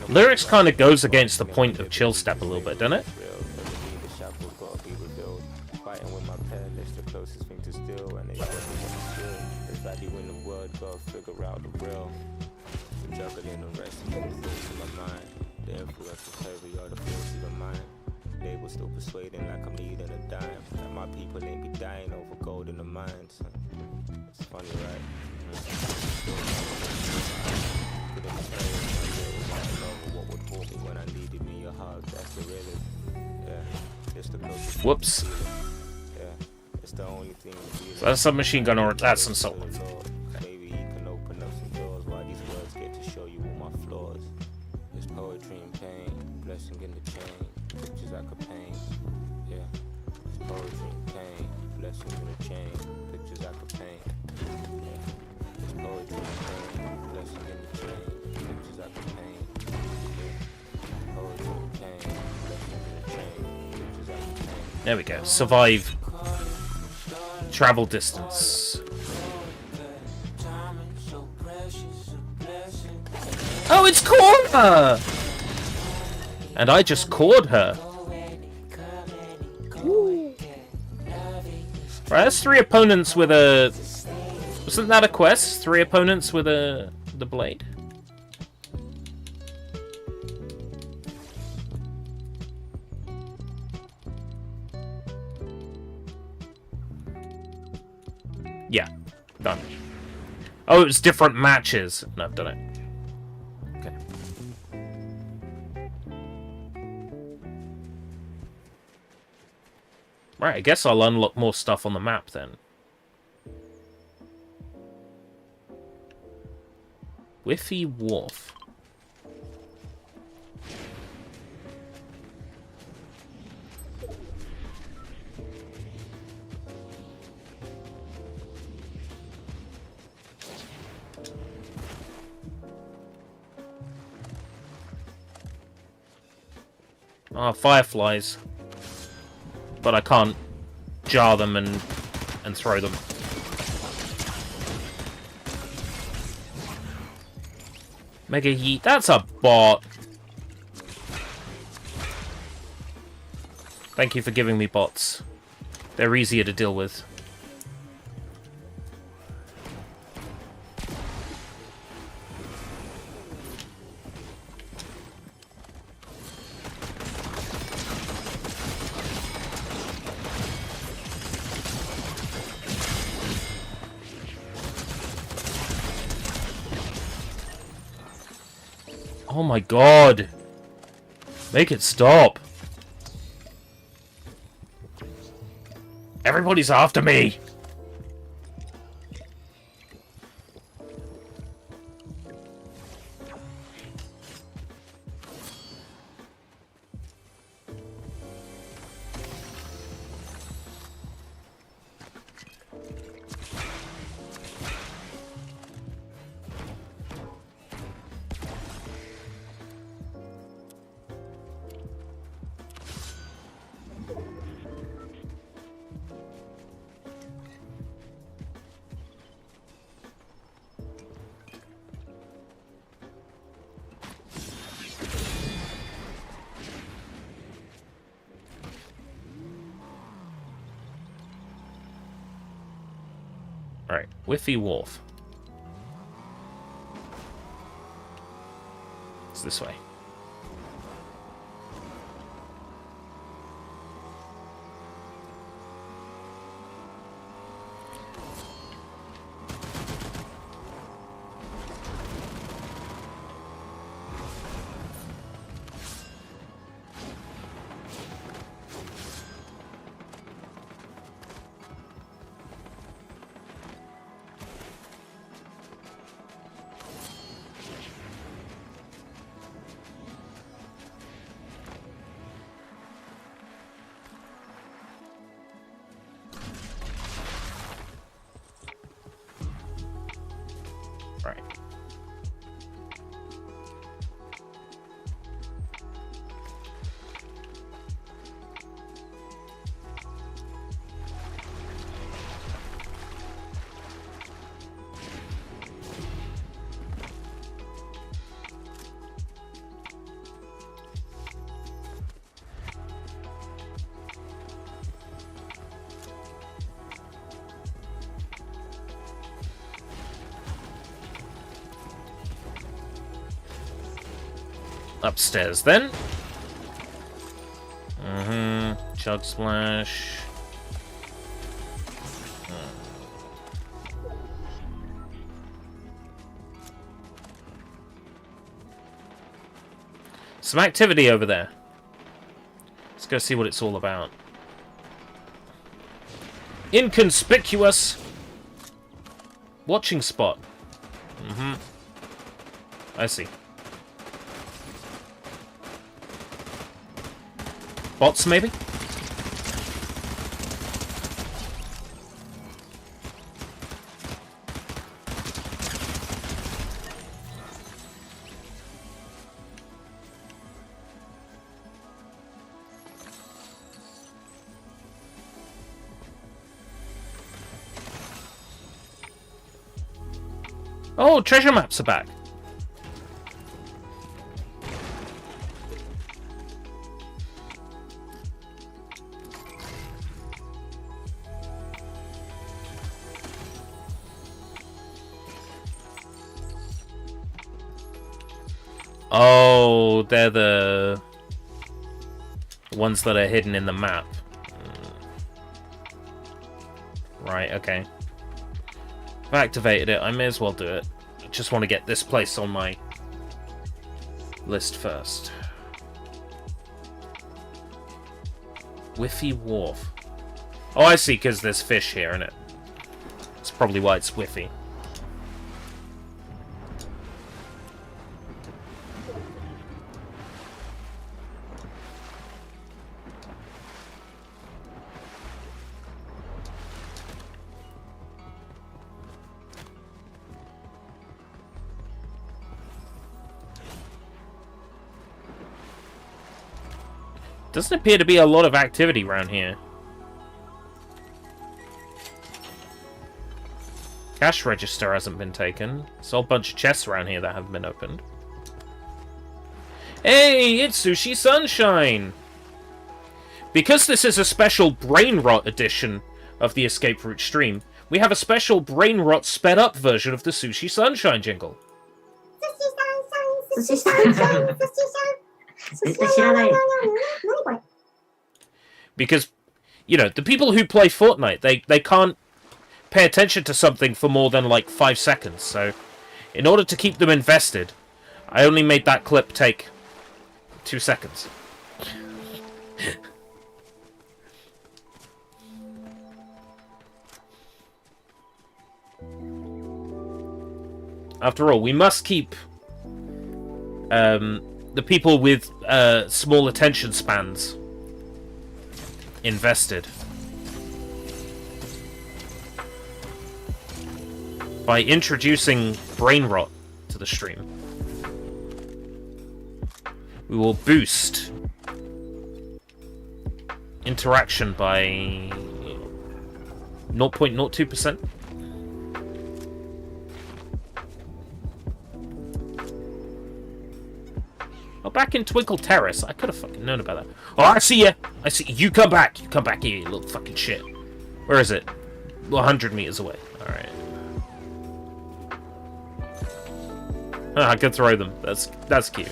Lyrics kind of goes against the point of Chill Step a little bit, doesn't it? Still persuading like I'm needing a dime. Like my people ain't be dying over gold in the mines. It's funny, right? What would hold me when I needed me a hug? That's the realest. Yeah, it's the closest. Whoops. Yeah, it's the only thing. So that's a submachine gun or that's some salt. Maybe you can open up some doors while these words get to show you all my flaws. There's poetry and pain, blessing in the chain. Pictures I could paint, yeah. It's poetry and pain, blessings in a chain. Pictures I could paint, yeah. It's poetry and pain, blessing in the chain. Pictures I could paint, yeah. Poetry and pain, blessings in a chain. Pictures I could paint. There we go. Survive. Travel distance. Oh, it's Cora! And I just caught her. Ooh. Right, that's 3 opponents with a... Wasn't that a quest? 3 opponents with the blade? Yeah, done. Oh, it was different matches. No, I've done it. Okay. Right, I guess I'll unlock more stuff on the map then. Whiffy Wharf. Ah, fireflies. But I can't jar them and throw them. Mega Yeet. That's a bot. Thank you for giving me bots. They're easier to deal with. Oh my god! Make it stop! Everybody's after me! Alright, Whiffy Wharf. It's this way. Right. Upstairs, then. Chug Splash. Some activity over there. Let's go see what it's all about. Inconspicuous watching spot. I see. Bots, maybe? Oh, treasure maps are back. Oh, they're the ones that are hidden in the map. Right, okay. I've activated it, I may as well do it. I just want to get this place on my list first. Whiffy Wharf. Oh, I see, because there's fish here, innit? That's probably why it's Whiffy. Doesn't appear to be a lot of activity around here. Cash register hasn't been taken. There's a whole bunch of chests around here that haven't been opened. Hey, it's Sushi Sunshine! Because this is a special Brain Rot edition of the Escape Route stream, we have a special Brain Rot sped up version of the Sushi Sunshine jingle. Sushi Sunshine, Sushi Sunshine. Because, you know, the people who play Fortnite, they can't pay attention to something for more than like 5 seconds, so in order to keep them invested, I only made that clip take 2 seconds. After all, we must keep the people with small attention spans invested. By introducing Brain Rot to the stream, we will boost interaction by 0.02%. Oh, back in Twinkle Terrace. I could have fucking known about that. Oh, I see ya! I see you. Come back! You come back here, you little fucking shit. Where is it? 100 meters away. Alright. I can throw them. That's cute.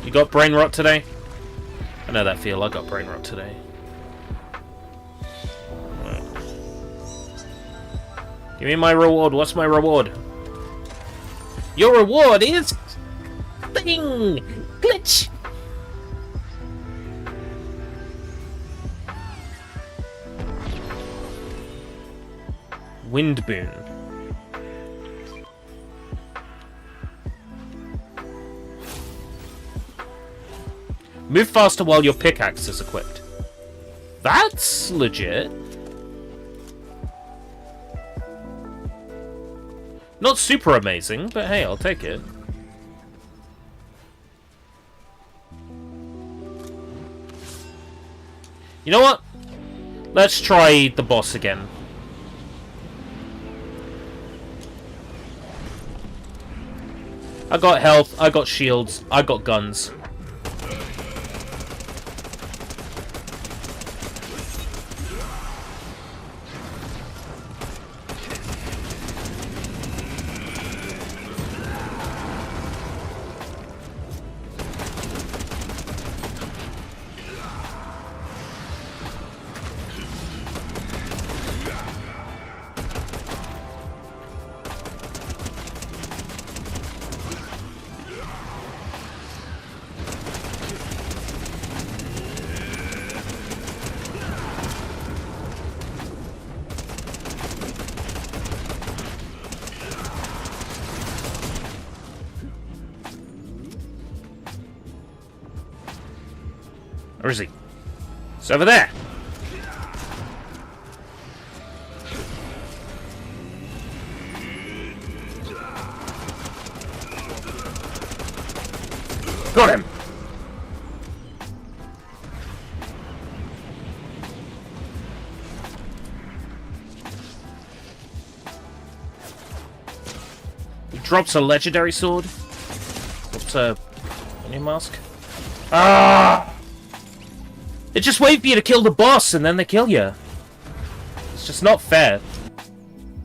You got brain rot today? I know that feel. I got brain rot today. Right. Give me my reward. What's my reward? Your reward is thing glitch. Wind boon. Move faster while your pickaxe is equipped. That's legit. Not super amazing, but hey, I'll take it. You know what? Let's try the boss again. I got health, I got shields, I got guns. Where is he? It's over there! Got him! He drops a legendary sword. What's a new mask? Ah! It just wait for you to kill the boss and then they kill you. It's just not fair.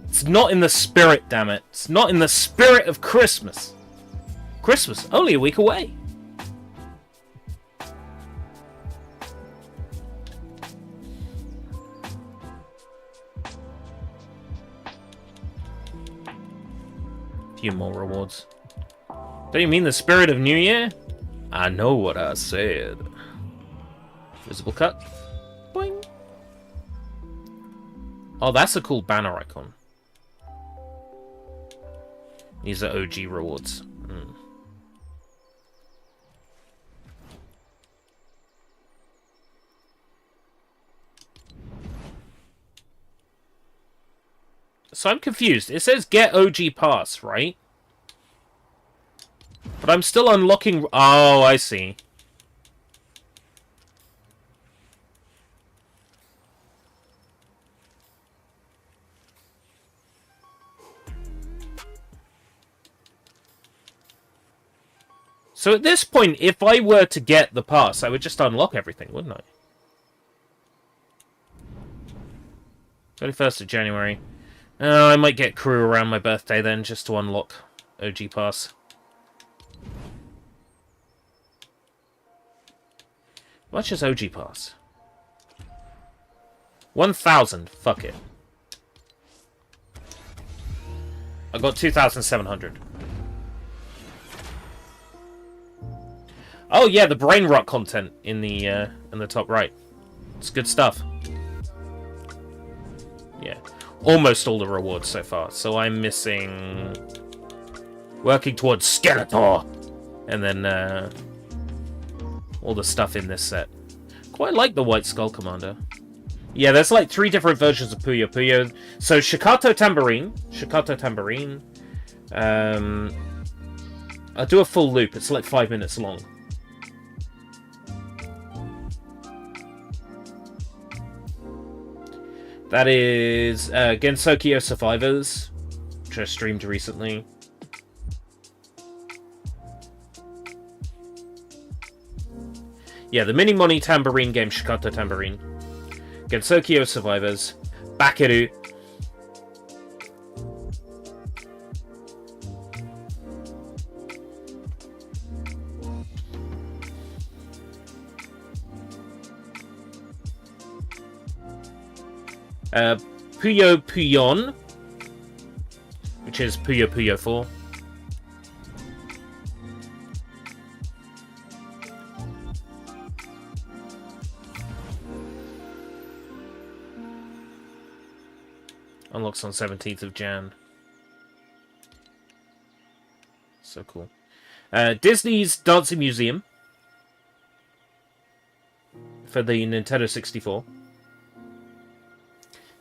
It's not in the spirit, damn it. It's not in the spirit of Christmas. Christmas, only a week away. Few more rewards. Don't you mean the spirit of New Year? I know what I said. Visible cut. Boing. Oh, that's a cool banner icon. These are OG rewards. So I'm confused. It says get OG pass, right? But I'm still unlocking... Oh, I see. So at this point, if I were to get the pass, I would just unlock everything, wouldn't I? 31st of January. I might get crew around my birthday then, just to unlock OG pass. How much is OG pass? 1,000. Fuck it. I got 2,700. Oh yeah, the brain rot content in the top right. It's good stuff. Yeah, almost all the rewards so far. So I'm missing working towards Skeletor, and then all the stuff in this set. Quite like the White Skull Commander. Yeah, there's like 3 different versions of Puyo Puyo. So Shikato Tambourine. I'll do a full loop. It's like 5 minutes long. That is Gensokyo Survivors, which I streamed recently. Yeah, the Mini Money Tambourine game, Shikato Tambourine. Gensokyo Survivors. Bakeru. Puyo Puyon, which is Puyo Puyo 4. Unlocks on 17th of Jan. So cool. Disney's Dancing Museum for the Nintendo 64.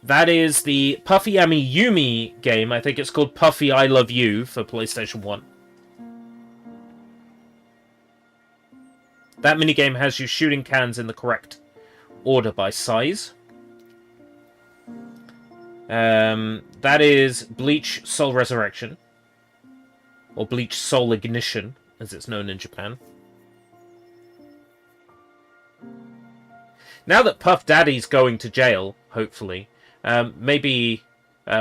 That is the Puffy Ami Yumi game. I think it's called Puffy I Love You for PlayStation 1. That minigame has you shooting cans in the correct order by size. That is Bleach Soul Resurrection. Or Bleach Soul Ignition, as it's known in Japan. Now that Puff Daddy's going to jail, hopefully, maybe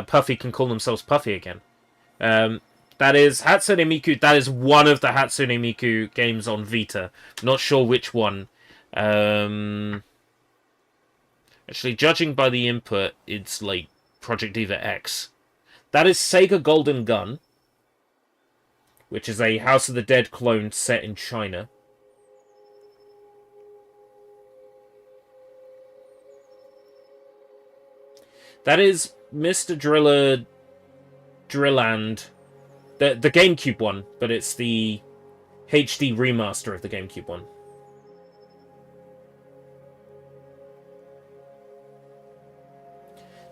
Puffy can call themselves Puffy again. That is Hatsune Miku. That is one of the Hatsune Miku games on Vita. Not sure which one. Actually, judging by the input, it's like Project Diva X. That is Sega Golden Gun, which is a House of the Dead clone set in China. That is Mr. Driller Drilland, the GameCube one, but it's the HD remaster of the GameCube one.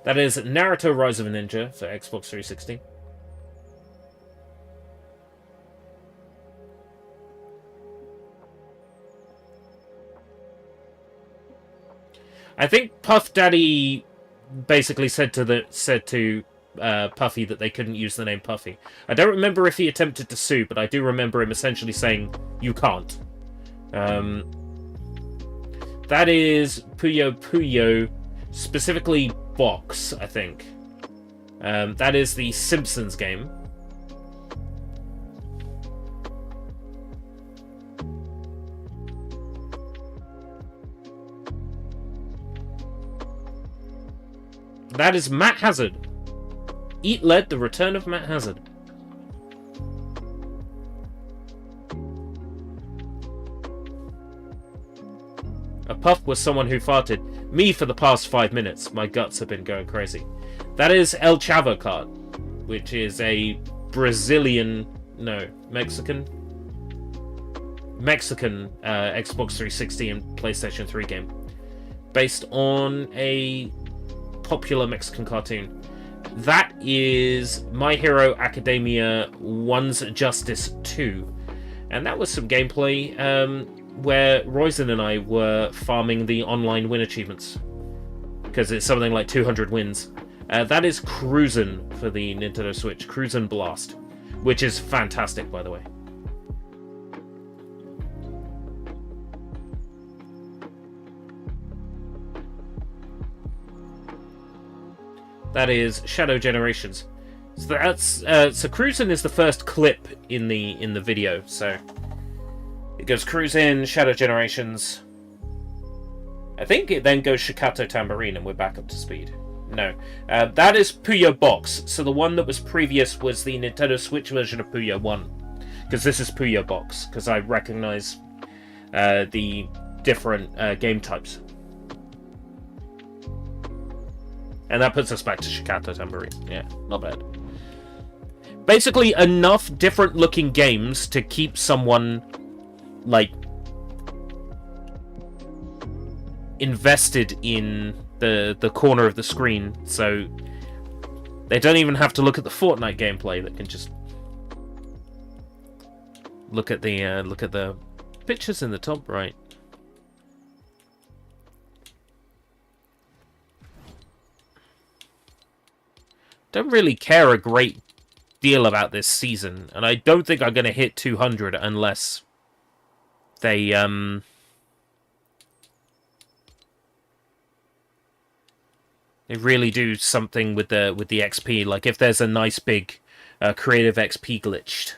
That is Naruto Rise of a Ninja for Xbox 360. I think Puff Daddy basically said to Puffy that they couldn't use the name Puffy. I don't remember if he attempted to sue, but I do remember him essentially saying, "You can't." That is Puyo Puyo, specifically Box, I think. That is the Simpsons game. That is Matt Hazard. Eat Lead, The Return of Matt Hazard. A puff was someone who farted. Me for the past 5 minutes. My guts have been going crazy. That is El Chavo Kart, which is a Mexican Xbox 360 and PlayStation 3 game. Based on a popular Mexican cartoon. That is My Hero Academia One's Justice 2. And that was some gameplay where Roizen and I were farming the online win achievements. Because it's something like 200 wins. That is Cruisin' for the Nintendo Switch. Cruisin' Blast. Which is fantastic, by the way. That is Shadow Generations. So that's so Cruisin' is the first clip in the video. So it goes Cruisin', Shadow Generations. I think it then goes Shikato Tambourine, and we're back up to speed. No, that is Puyo Box. So the one that was previous was the Nintendo Switch version of Puyo 1, because this is Puyo Box. Because I recognize the different game types. And that puts us back to Shikato Tambourine. Yeah, not bad. Basically, enough different looking games to keep someone, like, invested in the corner of the screen. So they don't even have to look at the Fortnite gameplay. They can just look at the pictures in the top right. Don't really care a great deal about this season, and I don't think I'm going to hit 200 unless they really do something with the XP. Like if there's a nice big creative XP glitch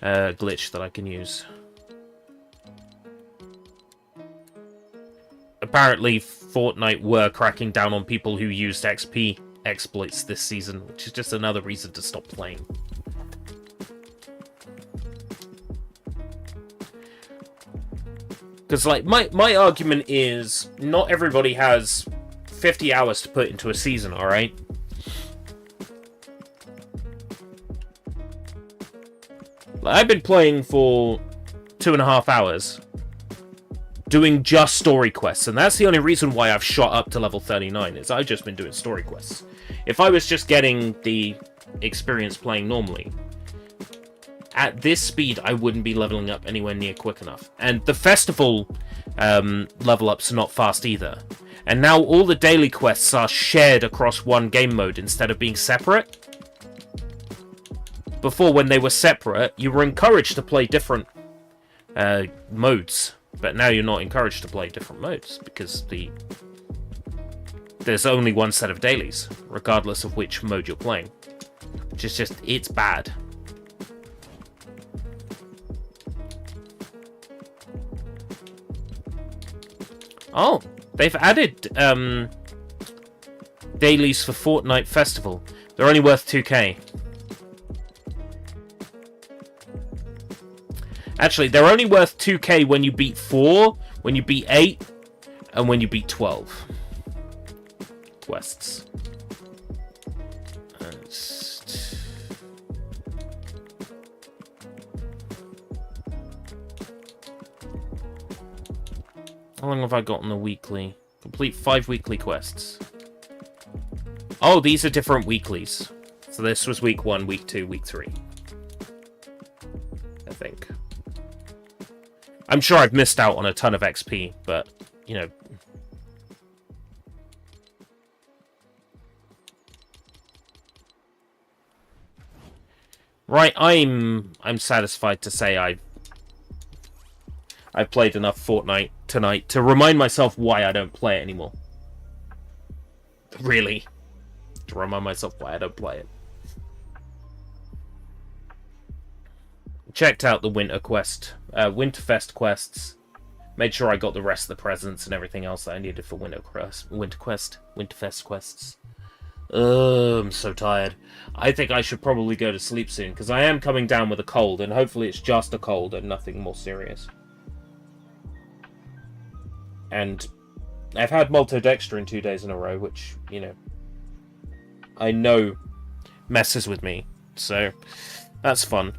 that I can use. Apparently, Fortnite were cracking down on people who used XP exploits this season, which is just another reason to stop playing. Because, like, my argument is not everybody has 50 hours to put into a season, alright? Like, I've been playing for 2.5 hours, doing just story quests, and that's the only reason why I've shot up to level 39, is I've just been doing story quests. If I was just getting the experience playing normally, at this speed I wouldn't be leveling up anywhere near quick enough. And the festival level ups are not fast either. And now all the daily quests are shared across one game mode instead of being separate. Before, when they were separate, you were encouraged to play different modes. But now you're not encouraged to play different modes, because there's only one set of dailies, regardless of which mode you're playing. Which is just, it's bad. Oh, they've added dailies for Fortnite Festival. They're only worth 2k. Actually, they're only worth 2k when you beat 4, when you beat 8, and when you beat 12 quests. How long have I got on the weekly? Complete 5 weekly quests. Oh, these are different weeklies. So this was week 1, week 2, week 3. I think. I'm sure I've missed out on a ton of XP, but, you know. Right, I'm satisfied to say I've played enough Fortnite tonight to remind myself why I don't play it anymore. Really. To remind myself why I don't play it. Checked out the Winterfest quests. Made sure I got the rest of the presents and everything else that I needed for Winterfest quests. I'm so tired. I think I should probably go to sleep soon, because I am coming down with a cold, and hopefully it's just a cold and nothing more serious. And I've had maltodextrin 2 days in a row, which, you know, I know messes with me. So, that's fun.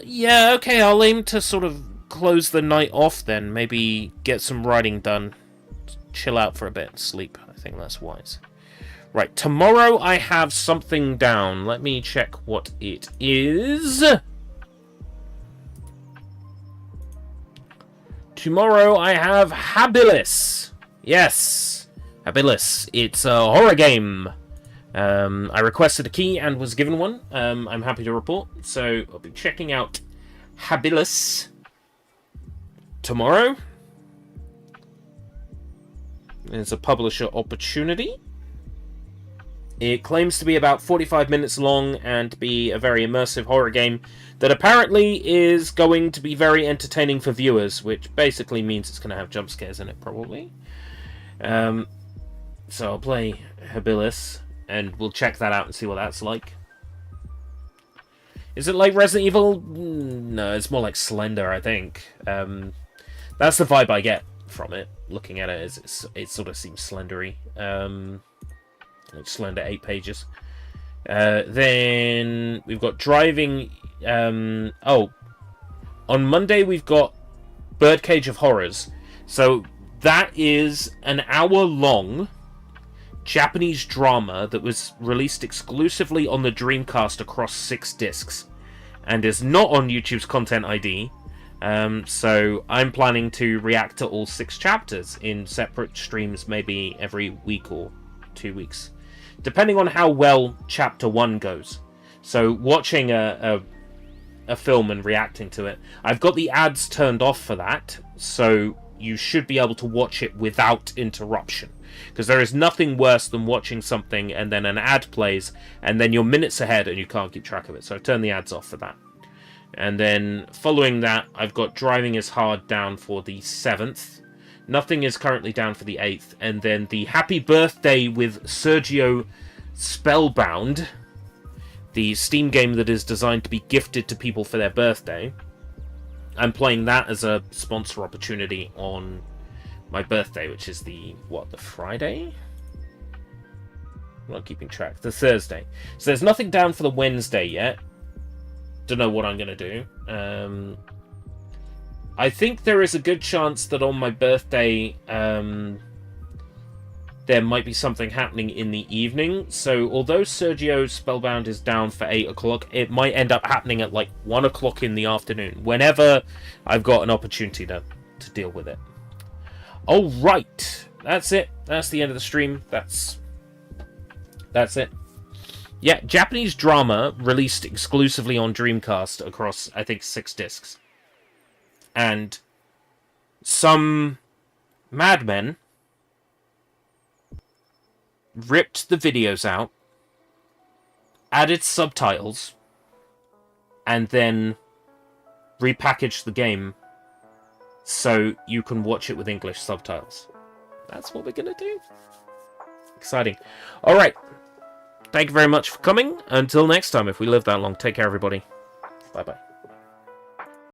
Yeah, okay, I'll aim to sort of close the night off then. Maybe get some writing done. Chill out for a bit and sleep. I think that's wise. Right, tomorrow I have something down. Let me check what it is. Tomorrow I have Habilis. Yes, Habilis. It's a horror game. I requested a key and was given one. I'm happy to report. So I'll be checking out Habilis tomorrow. It's a publisher opportunity. It claims to be about 45 minutes long and be a very immersive horror game that apparently is going to be very entertaining for viewers, which basically means it's going to have jump scares in it, probably. So I'll play Habilis, and we'll check that out and see what that's like. Is it like Resident Evil? No, it's more like Slender, I think. That's the vibe I get from it. Looking at it, it sort of seems slendery. Like Slender 8 pages. Then we've got driving. On Monday we've got Birdcage of Horrors. So that is an hour-long Japanese drama that was released exclusively on the Dreamcast across 6 discs, and is not on YouTube's Content ID. So I'm planning to react to all 6 chapters in separate streams, maybe every week or 2 weeks, depending on how well chapter 1 goes. So watching a film and reacting to it, I've got the ads turned off for that, so you should be able to watch it without interruption. Because there is nothing worse than watching something and then an ad plays and then you're minutes ahead and you can't keep track of it. So I've turned the ads off for that. And then following that, I've got Driving is Hard down for the 7th. Nothing is currently down for the 8th. And then the Happy Birthday with Sergio Spellbound, the Steam game that is designed to be gifted to people for their birthday. I'm playing that as a sponsor opportunity on my birthday, which is the Friday? I'm not keeping track. The Thursday. So there's nothing down for the Wednesday yet. Don't know what I'm going to do. I think there is a good chance that on my birthday there might be something happening in the evening. So although Sergio Spellbound is down for 8 o'clock, it might end up happening at like 1 o'clock in the afternoon, whenever I've got an opportunity to deal with it. Alright, that's it. That's the end of the stream. That's it. Yeah, Japanese drama released exclusively on Dreamcast across, I think, 6 discs. And some madmen ripped the videos out, added subtitles, and then repackaged the game so you can watch it with English subtitles. That's what we're gonna do. Exciting. Alright. Thank you very much for coming. Until next time, if we live that long, take care, everybody. Bye-bye.